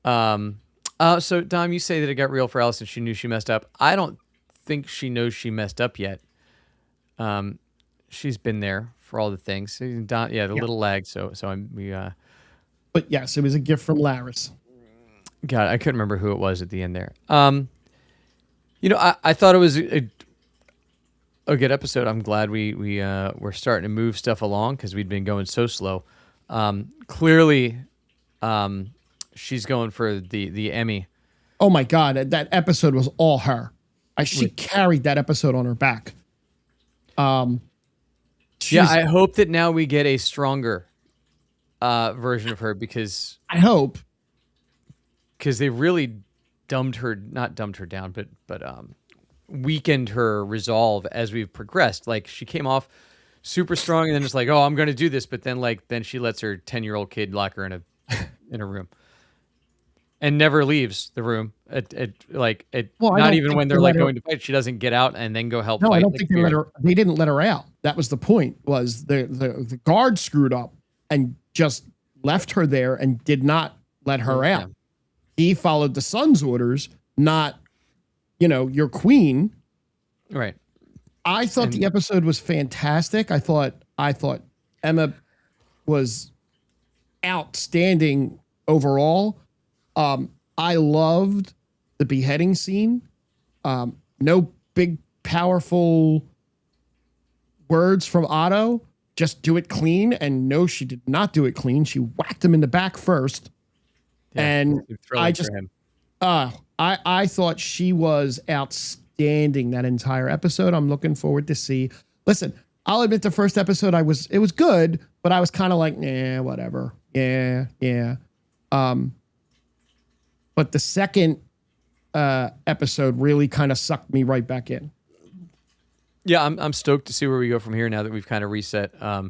So Dom, you say that it got real for Allison. She knew she messed up. I don't think she knows she messed up yet. She's been there for all the things. Little lag. So But yes, it was a gift from Laris. God, I couldn't remember who it was at the end there. I thought it was a good episode. I'm glad we're starting to move stuff along because we'd been going so slow. Clearly, she's going for the Emmy. Oh my God, that episode was all her. She carried that episode on her back. I hope that now we get a stronger version of her because I hope they really not dumbed her down, but weakened her resolve as we've progressed. Like she came off super strong and then just like, oh, I'm going to do this, but then she lets her 10-year-old kid lock her in a room. And never leaves the room. Not even when they're going to fight, she doesn't get out and then go help. No, fight. I don't think they didn't let her out. That was the point. Was the guard screwed up and just left her there and did not let her out. He followed the son's orders, not, your queen. Right. I thought the episode was fantastic. I thought Emma was outstanding overall. I loved the beheading scene. No big, powerful words from Otto. Just do it clean. And no, she did not do it clean. She whacked him in the back first. Yeah, and I thought she was outstanding that entire episode. I'm looking forward to see. Listen, I'll admit the first episode it was good, but I was kind of like, whatever. Yeah. But the second episode really kind of sucked me right back in. Yeah, I'm stoked to see where we go from here now that we've kind of reset. I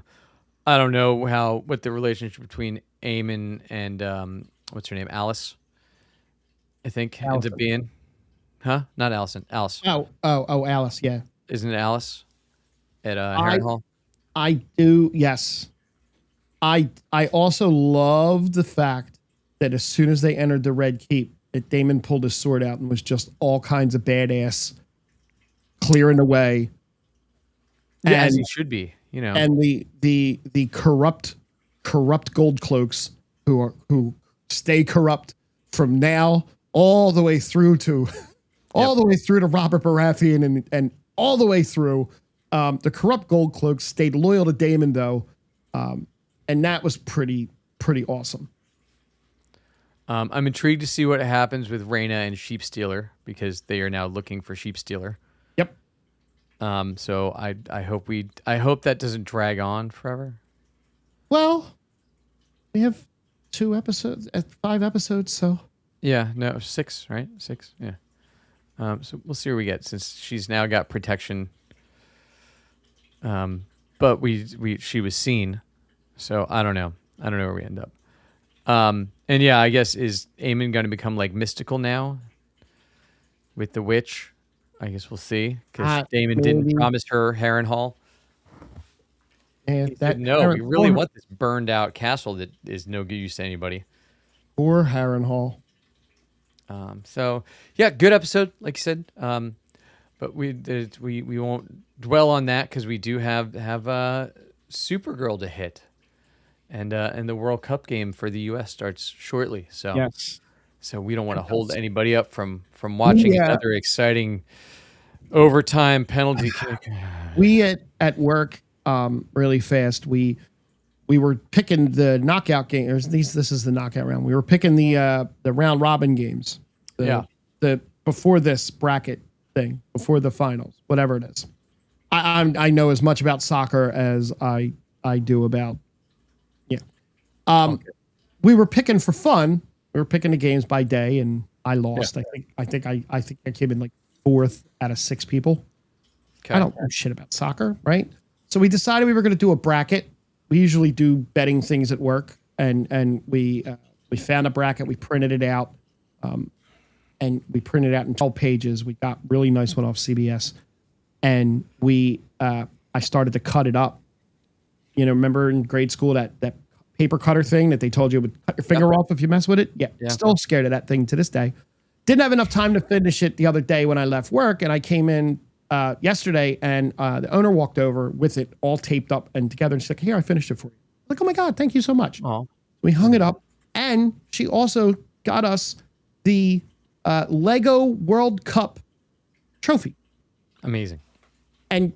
don't know what the relationship between Eamon and what's her name, Alice, I think, ends up being. Huh? Not Allison. Alice. Oh, Alice. Yeah. Isn't it Alice at Harrenhal? I do. Yes. I also love the fact that as soon as they entered the Red Keep, that Damon pulled his sword out and was just all kinds of badass, clearing the way. Yeah, as he should be, And the corrupt gold cloaks who stay corrupt from now all the way through to Robert Baratheon and all the way through. The corrupt gold cloaks stayed loyal to Damon though, and that was pretty awesome. I'm intrigued to see what happens with Rhaena and Sheepstealer because they are now looking for Sheepstealer. Yep. So I hope that doesn't drag on forever. Well, we have 5 episodes, so yeah, no, 6, right? 6, yeah. So we'll see where we get since she's now got protection. But she was seen, so I don't know where we end up. And yeah, I guess is Eamon going to become like mystical now with the witch? I guess we'll see because Damon didn't promise her Harrenhal. And he said, no, we really want this burned out castle that is no use to anybody. Or Harrenhal. So yeah, good episode, like you said. But we won't dwell on that because we do have Supergirl to hit. And the World Cup game for the U.S. starts shortly. So yes. So we don't want to hold anybody up from watching another exciting overtime penalty kick. We at work, really fast. We were picking the knockout game. This is the knockout round. We were picking the round robin games. The before this bracket thing, before the finals, whatever it is. I know as much about soccer as I do about. We were picking for fun. We were picking the games by day, and I lost. Yeah. I think I came in like 4th out of 6 people. Okay. I don't know shit about soccer, right? So we decided we were going to do a bracket. We usually do betting things at work. and we found a bracket. We printed it out, and we printed it out in 12 pages. We got really nice one off CBS, and I started to cut it up. You know, remember in grade school that paper cutter thing that they told you would cut your finger off if you mess with it? Yeah, still scared of that thing to this day. Didn't have enough time to finish it the other day when I left work, and I came in yesterday, and the owner walked over with it all taped up and together, and she's like, "Here, I finished it for you." I'm like, "Oh my God, thank you so much." Oh. We hung it up, and she also got us the Lego World Cup trophy. Amazing. And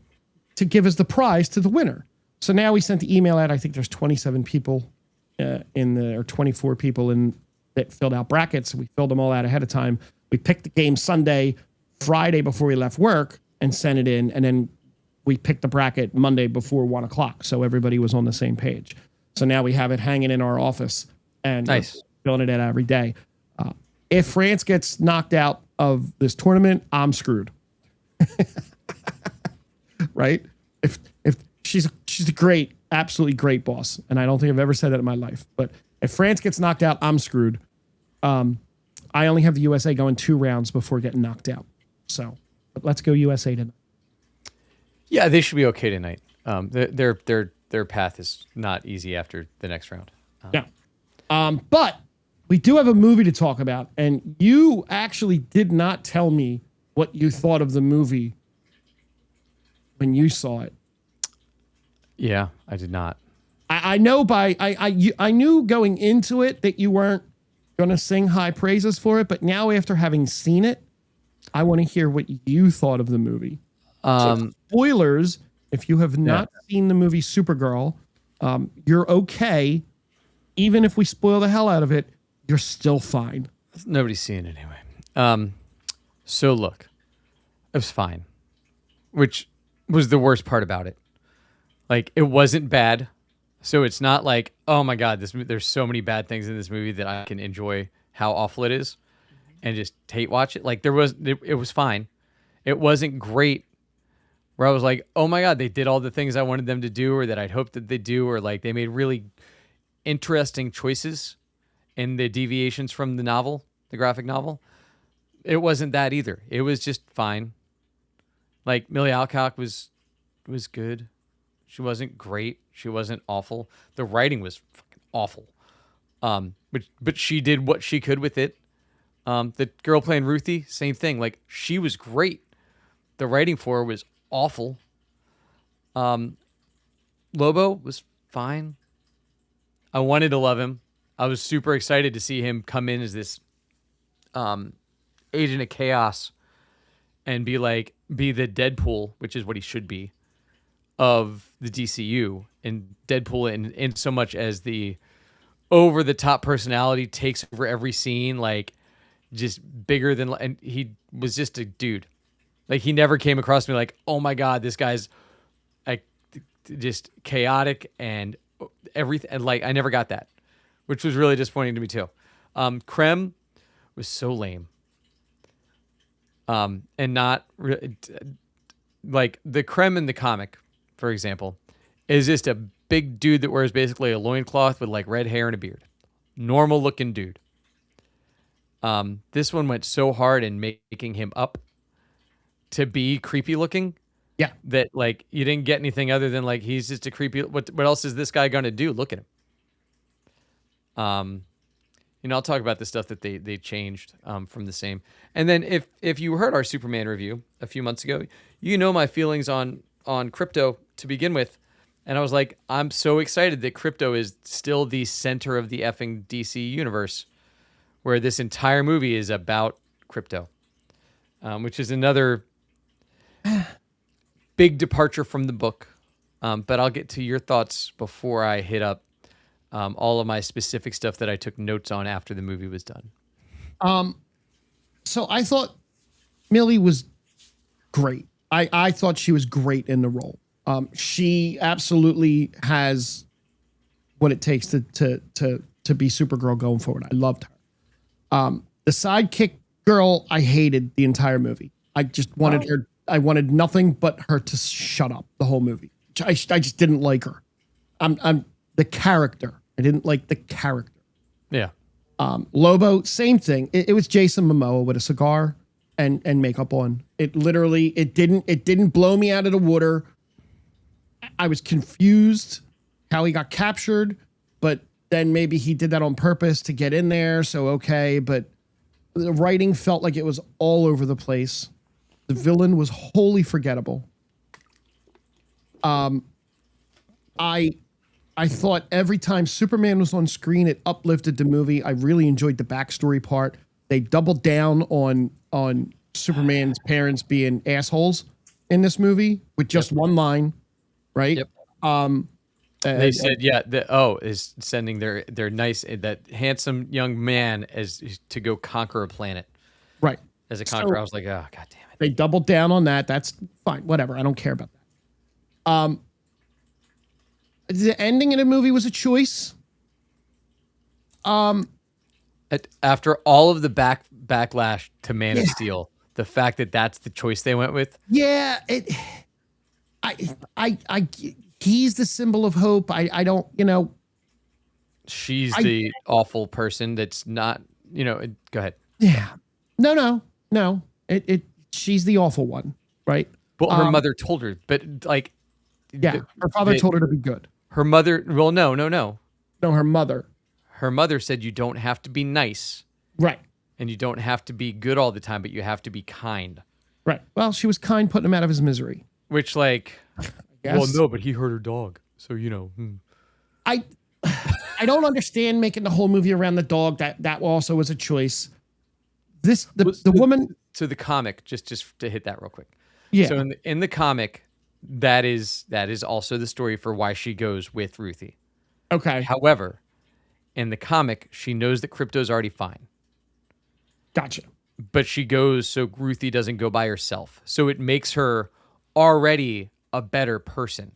to give us the prize to the winner. So now we sent the email out. I think there's 27 people or 24 people that filled out brackets. We filled them all out ahead of time. We picked the game Sunday, Friday before we left work, and sent it in. And then we picked the bracket Monday before 1 o'clock. So everybody was on the same page. So now we have it hanging in our office and nice. Filling it out every day. If France gets knocked out of this tournament, I'm screwed. Right? If she's a great, absolutely great boss, and I don't think I've ever said that in my life. But if France gets knocked out, I'm screwed. I only have the USA going 2 rounds before getting knocked out. So, but let's go USA tonight. Yeah, they should be okay tonight. Their path is not easy after the next round. Yeah. But we do have a movie to talk about, and you actually did not tell me what you thought of the movie when you saw it. Yeah, I did not. I know I knew going into it that you weren't going to sing high praises for it, but now after having seen it, I want to hear what you thought of the movie. So spoilers, if you have not seen the movie Supergirl, you're okay. Even if we spoil the hell out of it, you're still fine. Nobody's seeing it anyway. So look, it was fine, which was the worst part about it. Like, it wasn't bad. So it's not like, oh my God, there's so many bad things in this movie that I can enjoy how awful it is and just hate watch it. Like, it was fine. It wasn't great where I was like, oh my God, they did all the things I wanted them to do, or that I'd hoped that they do, or like they made really interesting choices in the deviations from the novel, the graphic novel. It wasn't that either. It was just fine. Like, Millie Alcock was good. She wasn't great. She wasn't awful. The writing was fucking awful. But she did what she could with it. The girl playing Ruthie, same thing. Like, she was great. The writing for her was awful. Lobo was fine. I wanted to love him. I was super excited to see him come in as this agent of chaos and be the Deadpool, which is what he should be, of the DCU. And Deadpool in so much as the over-the-top personality takes over every scene, like, just bigger than... And he was just a dude. Like, he never came across me like, oh my God, this guy's like just chaotic and everything. And like, I never got that, which was really disappointing to me too. Krem was so lame. And not like the Krem in the comic, for example, is just a big dude that wears basically a loincloth with like red hair and a beard. Normal looking dude. This one went so hard in making him up to be creepy looking. Yeah. That like you didn't get anything other than like he's just a creepy. What else is this guy gonna do? Look at him. I'll talk about the stuff that they changed from the same. And then if you heard our Superman review a few months ago, you know my feelings on Crypto to begin with. And I was like, I'm so excited that Crypto is still the center of the effing DC universe, where this entire movie is about Crypto, which is another big departure from the book. But I'll get to your thoughts before I hit up all of my specific stuff that I took notes on after the movie was done. So I thought Millie was great. I thought she was great in the role. She absolutely has what it takes to be Supergirl going forward. I loved her. The sidekick girl, I hated the entire movie. I just wanted her. I wanted nothing but her to shut up the whole movie. I just didn't like her. I'm the character. I didn't like the character. Yeah. Lobo, same thing. It was Jason Momoa with a cigar and makeup on. It didn't blow me out of the water. I was confused how he got captured, but then maybe he did that on purpose to get in there. So, okay. But the writing felt like it was all over the place. The villain was wholly forgettable. I thought every time Superman was on screen, it uplifted the movie. I really enjoyed the backstory part. They doubled down on Superman's parents being assholes in this movie with just one line, right? Yep. They said, is sending their nice, that handsome young man to go conquer a planet. Right. As a conqueror, I was like, oh, God damn it. They doubled down on that. That's fine. Whatever. I don't care about that. The ending of the movie was a choice. After all of the backlash to Man of Steel, the fact that that's the choice they went with. Yeah, he's the symbol of hope. I don't, She's the awful person that's not, go ahead. Yeah. No. She's the awful one, right? Well, her mother told her, but like, her father told her to be good. Her mother, well, no. No, her mother. Her mother said you don't have to be nice. Right. And you don't have to be good all the time, but you have to be kind. Right. Well, she was kind, putting him out of his misery. Which, like, well, no, but he hurt her dog. So, I don't understand making the whole movie around the dog. That also was a choice. The woman. So the comic, just to hit that real quick. Yeah. So in the comic, that is also the story for why she goes with Ruthie. Okay. However, in the comic, she knows that Crypto's already fine. Gotcha. But she goes so Ruthie doesn't go by herself. So it makes her already a better person.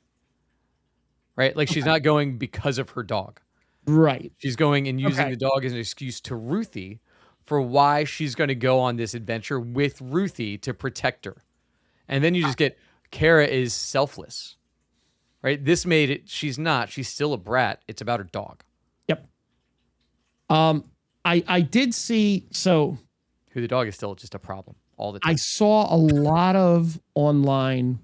Right? Like she's not going because of her dog. Right. She's going and using the dog as an excuse to Ruthie for why she's going to go on this adventure with Ruthie to protect her. And then you just get Kara is selfless. Right? This made it, she's not. She's still a brat. It's about her dog. Yep. I did see, so who the dog is still just a problem all the time. I saw a lot of online.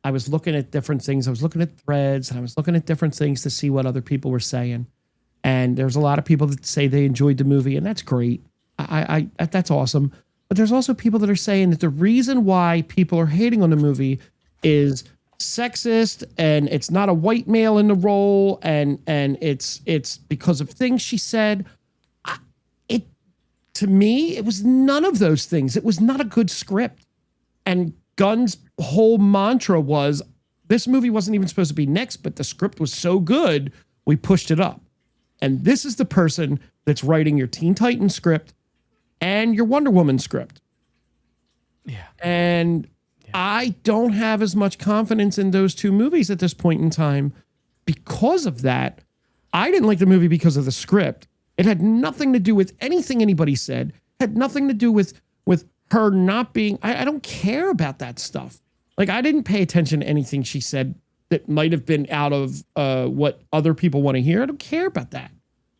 I was looking at different things. I was looking at threads and I was looking at different things to see what other people were saying. And there's a lot of people that say they enjoyed the movie, and that's great. I that's awesome. But there's also people that are saying that the reason why people are hating on the movie is sexist and it's not a white male in the role and it's because of things she said. To me, it was none of those things. It was not a good script. And Gunn's whole mantra was, this movie wasn't even supposed to be next, but the script was so good, we pushed it up. And this is the person that's writing your Teen Titans script and your Wonder Woman script. Yeah. And I don't have as much confidence in those two movies at this point in time because of that. I didn't like the movie because of the script. It had nothing to do with anything anybody said. Had nothing to do with her not being. I don't care about that stuff. Like, I didn't pay attention to anything she said that might have been out of what other people want to hear. I don't care about that.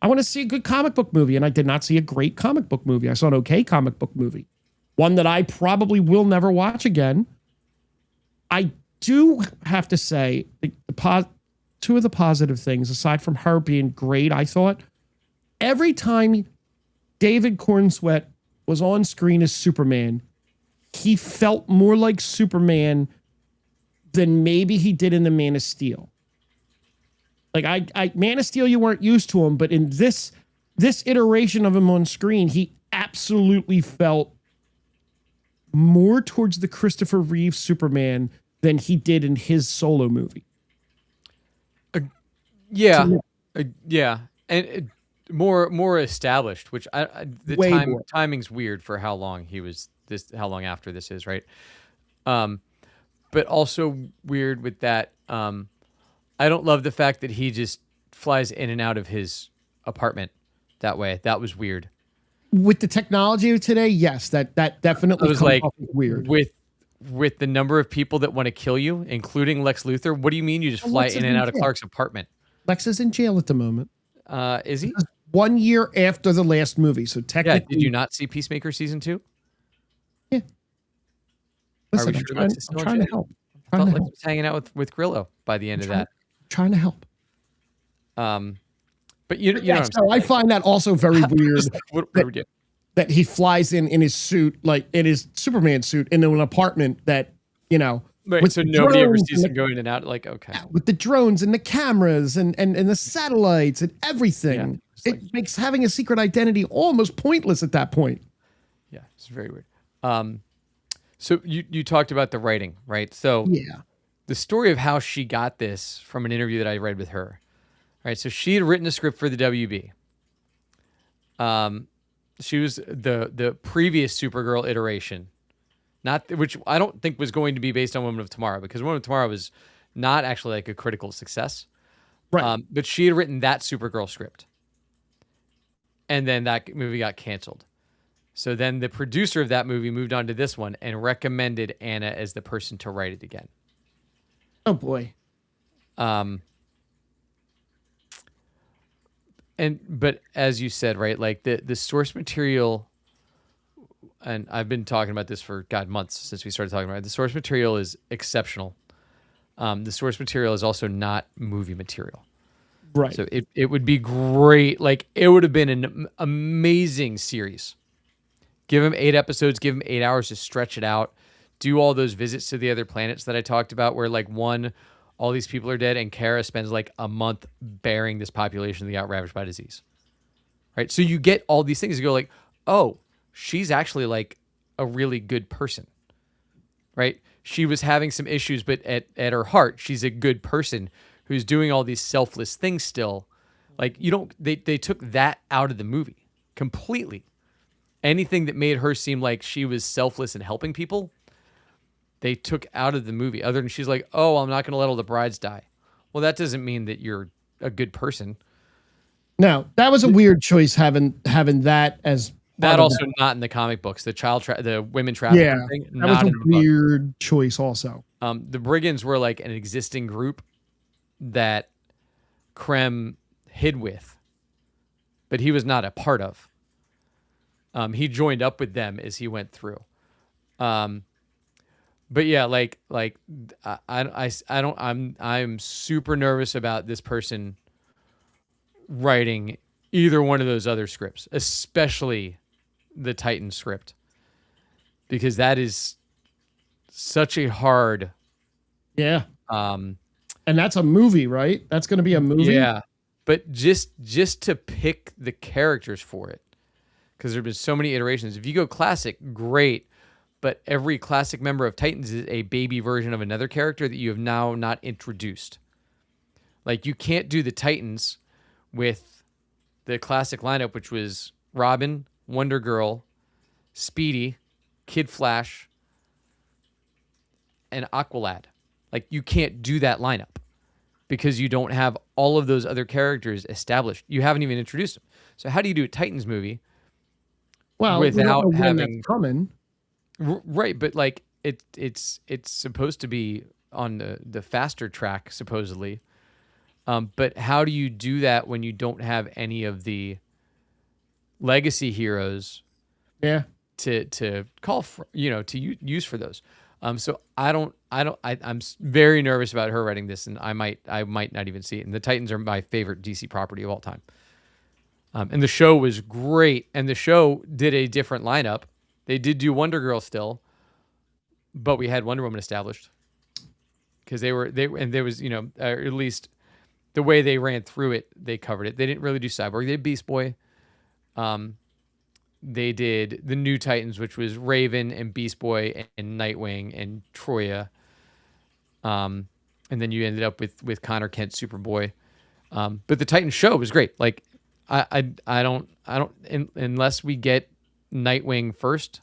I want to see a good comic book movie, and I did not see a great comic book movie. I saw an okay comic book movie, one that I probably will never watch again. I do have to say, two of the positive things, aside from her being great, I thought, every time David Cornsweet was on screen as Superman, he felt more like Superman than maybe he did in the Man of Steel. Like I Man of Steel, you weren't used to him, but in this iteration of him on screen, he absolutely felt more towards the Christopher Reeve Superman than he did in his solo movie. Yeah. And more established, which timing's weird for how long how long after this is, right? But also weird with that. I don't love the fact that he just flies in and out of his apartment that way. That was weird. With the technology of today, yes, that definitely was like weird. With the number of people that want to kill you, including Lex Luthor. What do you mean you just fly in and out of Clark's apartment? Lex is in jail at the moment. Is he? 1 year after the last movie, so Yeah. technically, Did you not see Peacemaker season 2? yeah. Are we Listen, sure Lex is I'm still in trying to jail? help. I I'm trying thought to Lex help. was hanging out with Grillo by the end of that. Trying to help. Um, but you know Yeah, what I'm so saying. I find that also very weird What that, do we do? that he flies in his suit, like in his Superman suit, into an apartment that, you know, Right, with so the nobody ever drones sees him go in and out. Like, okay, with the drones and the cameras and the satellites and yeah, everything. it's like, It makes having a secret identity almost pointless at that point. yeah, it's very weird. So you talked about the writing, right? So Yeah. the story of how she got this from an interview that I read with her, right? So she had written a script for the WB. She was the previous Supergirl iteration, not which I don't think was going to be based on Women of Tomorrow, because Women of Tomorrow was not actually like a critical success. Right. But she had written that Supergirl script, and then that movie got canceled. So then the producer of that movie moved on to this one and recommended Anna as the person to write it again. Oh boy. But as you said, right, like the source material, and I've been talking about this for months since we started talking about it. The source material is exceptional. The source material is also not movie material. Right. So it would be great. Like, it would have been an amazing series. Give him 8 episodes, give him 8 hours to stretch it out. Do all those visits to the other planets that I talked about, where like all these people are dead, and Kara spends like a month burying this population that got ravaged by disease. Right? So you get all these things. You go like, oh, she's actually like a really good person. Right? She was having some issues, but at her heart, she's a good person who's doing all these selfless things still. Like, they took that out of the movie completely. Anything that made her seem like she was selfless and helping people, they took out of the movie. Other than she's like, oh, I'm not going to let all the brides die. Well, that doesn't mean that you're a good person. No, that was a weird choice having that as That also not in the comic books. The women trafficking thing, that was not a in the book. weird choice also. The Brigands were like an existing group that Krem hid with, but he was not a part of. He joined up with them as he went through. But yeah, I'm super nervous about this person writing either one of those other scripts, especially the Titan script, because that is such a hard. Yeah. And that's a movie, right? That's going to be a movie. Yeah. But just to pick the characters for it, because there have been so many iterations. If you go classic, great. But every classic member of Titans is a baby version of another character that you have now not introduced. Like, you can't do the Titans with the classic lineup, which was Robin, Wonder Girl, Speedy, Kid Flash, and Aqualad. Like, you can't do that lineup because you don't have all of those other characters established. You haven't even introduced them. So how do you do a Titans movie? Well, without having coming. Right, but like it's supposed to be on the faster track supposedly. But how do you do that when you don't have any of the legacy heroes? Yeah. To call for, to use for those. So I'm very nervous about her writing this, and I might not even see it. And the Titans are my favorite DC property of all time. And the show was great, and the show did a different lineup. They did do Wonder Girl still, but we had Wonder Woman established because and there was, at least the way they ran through it, they covered it. They didn't really do Cyborg. They did Beast Boy. They did the New Titans, which was Raven and Beast Boy and Nightwing and Troya. And then you ended up with Connor Kent, Superboy. But the Titan show was great. Like, I don't unless we get Nightwing first.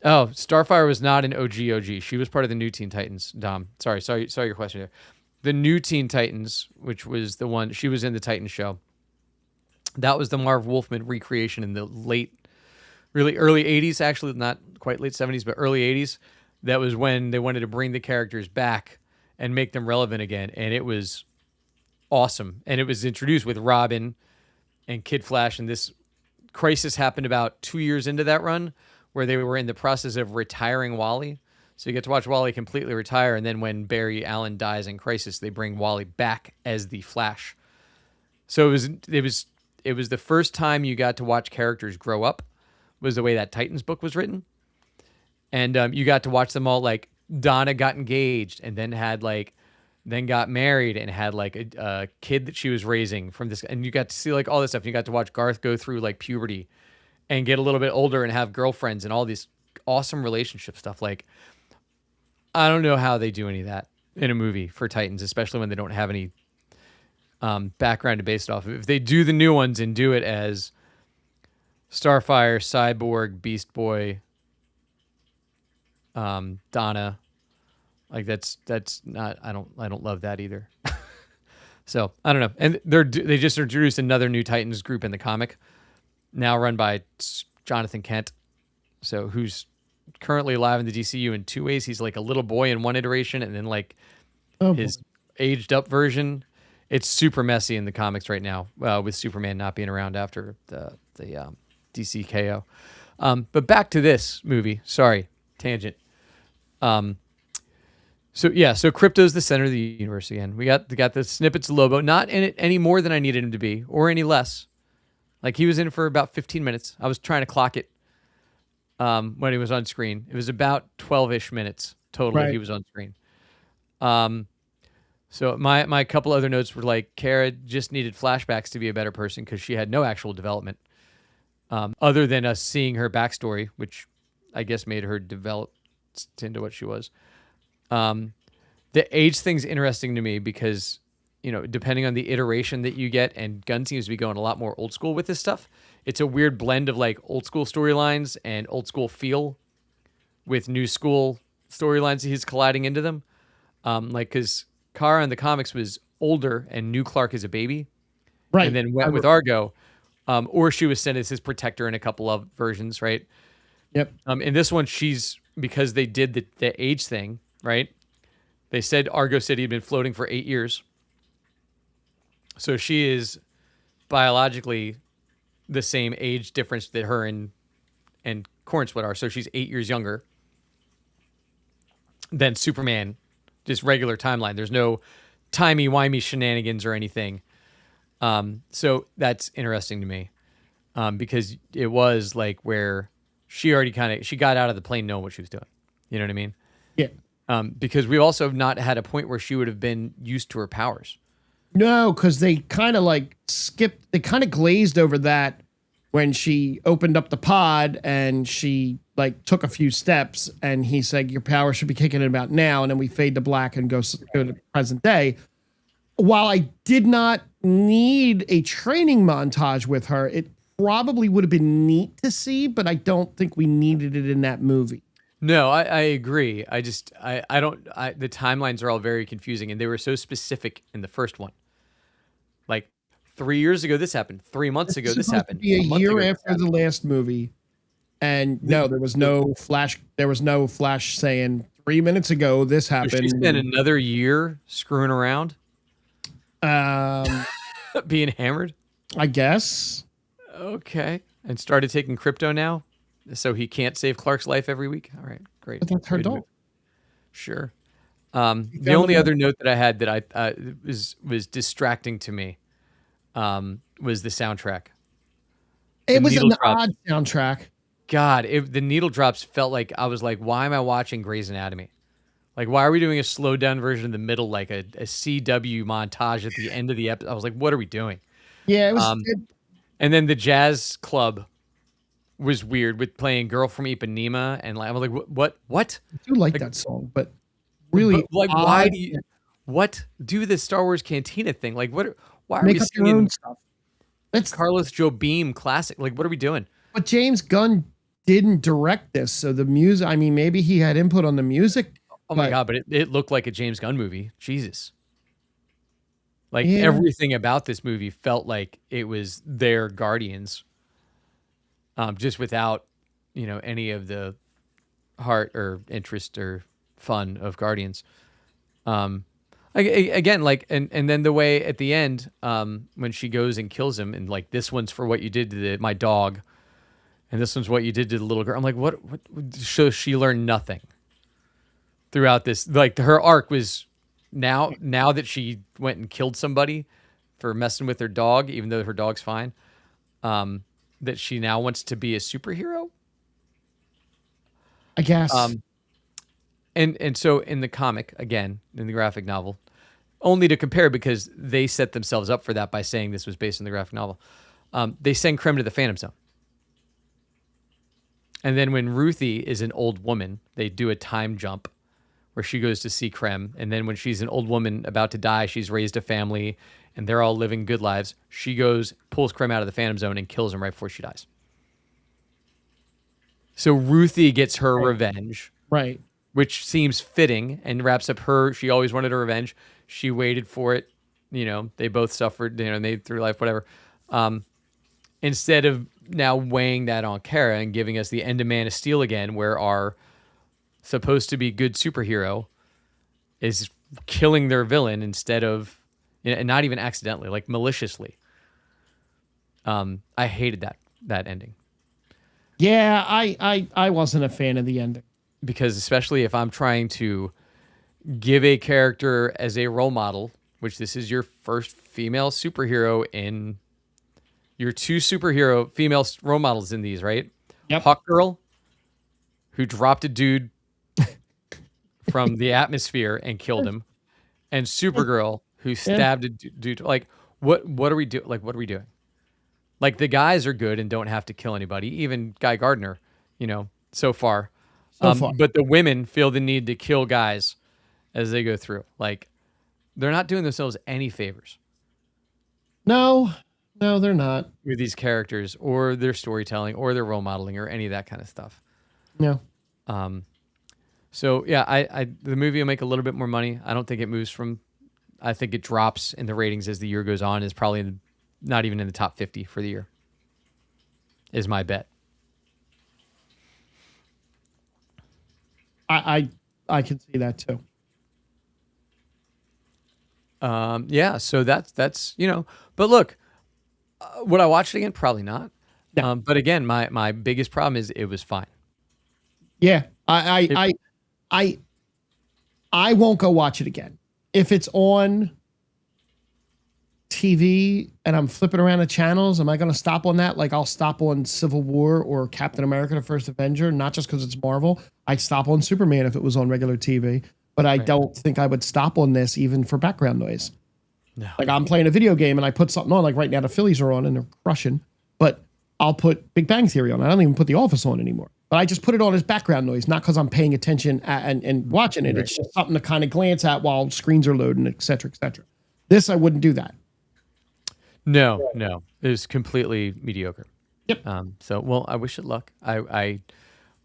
Oh, Starfire was not an OG. She was part of the New Teen Titans. Dom, sorry your question there. The New Teen Titans, which was the one, she was in the Titan show. That was the Marv Wolfman recreation in the really early 80s, actually not quite late 70s, but early 80s. That was when they wanted to bring the characters back and make them relevant again, and it was awesome. And it was introduced with Robin and Kid Flash, and this crisis happened about 2 years into that run, where they were in the process of retiring Wally. So you get to watch Wally completely retire, and then when Barry Allen dies in Crisis, they bring Wally back as the Flash. So it was the first time you got to watch characters grow up. Was the way that Titans book was written, and you got to watch them all. Like Donna got engaged, and then got married, and had like a kid that she was raising from this, and you got to see like all this stuff. You got to watch Garth go through like puberty, and get a little bit older, and have girlfriends, and all these awesome relationship stuff. Like, I don't know how they do any of that in a movie for Titans, especially when they don't have any background to base it off of. If they do the new ones and do it as Starfire, Cyborg, Beast Boy, Donna, like that's not. I don't love that either. So I don't know. And they just introduced another new Titans group in the comic, now run by Jonathan Kent. So who's currently alive in the DCU in two ways. He's like a little boy in one iteration, and then like his aged up version. It's super messy in the comics right now, with Superman not being around after the DC KO. But back to this movie. Sorry, tangent. So Crypto's the center of the universe again. We got the snippets of Lobo, not in it any more than I needed him to be, or any less. Like, he was in it for about 15 minutes. I was trying to clock it when he was on screen. It was about 12-ish minutes total. Right. He was on screen. So my couple other notes were like, Kara just needed flashbacks to be a better person because she had no actual development, other than us seeing her backstory, which I guess made her develop into what she was. The age thing's interesting to me because, depending on the iteration that you get, and Gunn seems to be going a lot more old school with this stuff. It's a weird blend of like old school storylines and old school feel with new school storylines. He's colliding into them. Because Kara in the comics was older and knew Clark as a baby. Right. And then went with Argo. Or she was sent as his protector in a couple of versions, right? Yep. In this one, because they did the age thing, right? Argo said he'd been floating for 8 years. So she is biologically the same age difference that her and Cornswood are. So she's 8 years younger than Superman, just regular timeline. There's no timey-wimey shenanigans or anything. So that's interesting to me, because it was like where she already she got out of the plane knowing what she was doing. You know what I mean? Yeah. Because we also have not had a point where she would have been used to her powers. No, because they kind of they kind of glazed over that when she opened up the pod and she took a few steps and he said, your power should be kicking in about now. And then we fade to black and go to present day. While I did not need a training montage with her, it probably would have been neat to see, but I don't think we needed it in that movie. No, I agree. The timelines are all very confusing, and they were so specific in the first one. Like 3 years ago, this happened. 3 months ago, this happened. A year after the last movie, and no, there was no flash. There was no flash saying 3 minutes ago this happened. She spent another year screwing around, being hammered. I guess. Okay, and started taking crypto now. So he can't save Clark's life every week. All right, great. But that's her dog. Sure. The only other note that I had that I was distracting to me was the soundtrack. It was an odd soundtrack. God, the needle drops felt like I was like, why am I watching Grey's Anatomy? Like, why are we doing a slowed down version in the middle, like a CW montage at the end of the episode? I was like, what are we doing? Yeah, it was. And then the jazz club was weird with playing "Girl from Ipanema," and I was like, "What? I do like that song, but really, why do you do the Star Wars Cantina thing? Like, what? Why are we singing your own stuff? It's Carlos Jobim classic. Like, what are we doing?" But James Gunn didn't direct this, so the music. I mean, maybe he had input on the music. Oh my god! But it looked like a James Gunn movie. Jesus. Like everything about this movie felt like it was their Guardians. Just without, any of the heart or interest or fun of Guardians. Again, like, and then the way at the end, when she goes and kills him, and like, this one's for what you did to my dog, and this one's what you did to the little girl. I'm like, what? So she learned nothing throughout this. Like, her arc was now that she went and killed somebody for messing with her dog, even though her dog's fine. That she now wants to be a superhero. I guess. And so in the comic, again, in the graphic novel, only to compare because they set themselves up for that by saying this was based on the graphic novel. They send Krem to the Phantom Zone. And then when Ruthie is an old woman, they do a time jump where she goes to see Krem. And then when she's an old woman about to die, she's raised a family and they're all living good lives. She goes, pulls Krem out of the Phantom Zone and kills him right before she dies. So Ruthie gets her revenge. Right. Which seems fitting and wraps up she always wanted her revenge. She waited for it. You know, they both suffered, you know, made through life, whatever. Instead of now weighing that on Kara and giving us the end of Man of Steel again, where our supposed to be good superhero is killing their villain instead of, you know, and not even accidentally, like maliciously. I hated that ending. Yeah, I wasn't a fan of the ending. Because especially if I'm trying to give a character as a role model, which this is your first female superhero in your two superhero female role models in these, right? Yep. Hawk Girl, who dropped a dude from the atmosphere and killed him, and Supergirl, who stabbed a dude. Like, what are we doing? Like, what are we doing? Like, the guys are good and don't have to kill anybody. Even Guy Gardner, you know, so far. But the women feel the need to kill guys as they go through. Like, they're not doing themselves any favors. No, they're not. With these characters or their storytelling or their role modeling or any of that kind of stuff. No. So yeah, the movie will make a little bit more money. I don't think it moves I think it drops in the ratings as the year goes on. Is probably not even in the top 50 for the year. Is my bet. I can see that too. Yeah, so that's you know, but look, would I watch it again? Probably not. No. But again, my biggest problem is it was fine. Yeah, I won't go watch it again. If it's on TV and I'm flipping around the channels, am I going to stop on that? Like, I'll stop on Civil War or Captain America: The First Avenger, not just because it's Marvel. I'd stop on Superman if it was on regular TV, but I don't think I would stop on this even for background noise. No. Like, I'm playing a video game and I put something on, like right now the Phillies are on and they're crushing, but I'll put Big Bang Theory on. I don't even put The Office on anymore. But I just put it on as background noise, not because I'm paying attention and watching it. Right. It's just something to kind of glance at while screens are loading, et cetera, et cetera. This, I wouldn't do that. No. It was completely mediocre. Yep. So, well, I wish it luck. I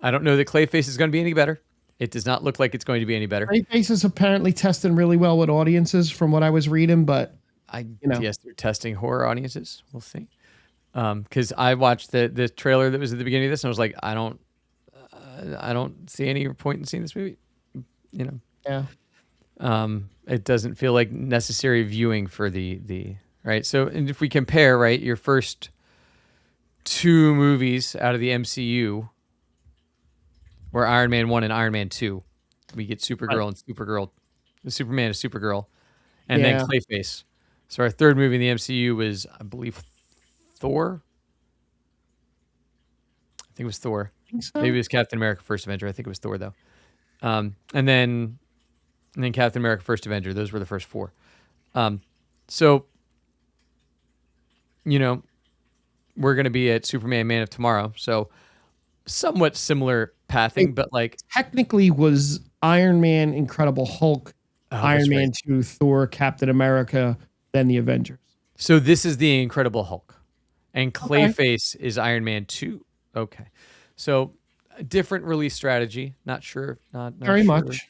don't know that Clayface is going to be any better. It does not look like it's going to be any better. Clayface is apparently testing really well with audiences from what I was reading, but yes, they're testing horror audiences. We'll see. Because I watched the trailer that was at the beginning of this and I was like, I don't see any point in seeing this movie. You know? Yeah. It doesn't feel like necessary viewing for the right. So, and if we compare, right, your first two movies out of the MCU were Iron Man 1 and Iron Man 2. We get Supergirl and Superman and Supergirl, and then Clayface. So our third movie in the MCU was, I believe, Thor. I think it was Thor. So. Maybe it was Captain America: First Avenger. I think it was Thor though. And then Captain America: First Avenger. Those were the first four. So, you know, we're going to be at Superman: Man of Tomorrow. So, somewhat similar pathing, but like technically was Iron Man, Incredible Hulk, Iron Man 2, Thor, Captain America, then the Avengers. So this is the Incredible Hulk, and Clayface is Iron Man 2. Okay, so a different release strategy. Not sure. Not very sure. much.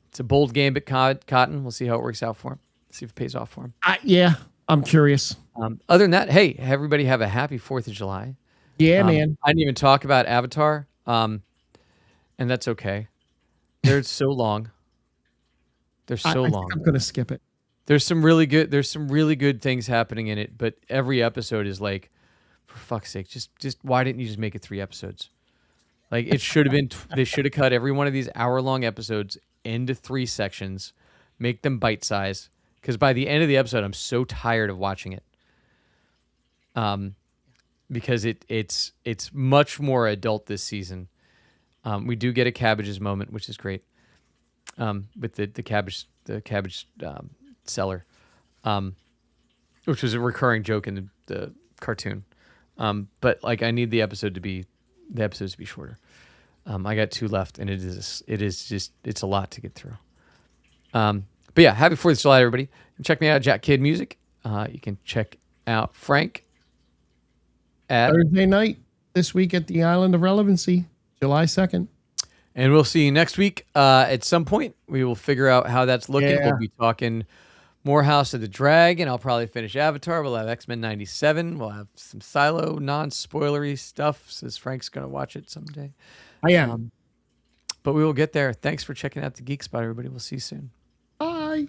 It's a bold gambit, Cotton. We'll see how it works out for him. See if it pays off for him. Yeah, I'm curious. Other than that, hey, everybody have a happy 4th of July. Yeah, man. I didn't even talk about Avatar, and that's okay. They're so long. They're so long. I'm going to skip it. There's some really good things happening in it, but every episode is like, for fuck's sake, just why didn't you just make it 3 episodes? Like it should have been. They should have cut every one of these hour-long episodes into 3 sections, make them bite-size. Because by the end of the episode, I'm so tired of watching it. Because it's much more adult this season. We do get a cabbages moment, which is great. With the cabbage seller, which was a recurring joke in the cartoon. But like I need the episodes to be shorter. I got 2 left, and it's a lot to get through. But yeah, happy 4th of July, everybody. And check me out at Jack Kid Music. You can check out Frank at Thursday night this week at the Island of Relevancy, July 2nd. And we'll see you next week. At some point, we will figure out how that's looking. Yeah. We'll be talking more House of the Dragon. I'll probably finish Avatar. We'll have X-Men 97. We'll have some Silo, non-spoilery stuff, since Frank's going to watch it someday. I am. But we will get there. Thanks for checking out the Geek Spot, everybody. We'll see you soon. Bye.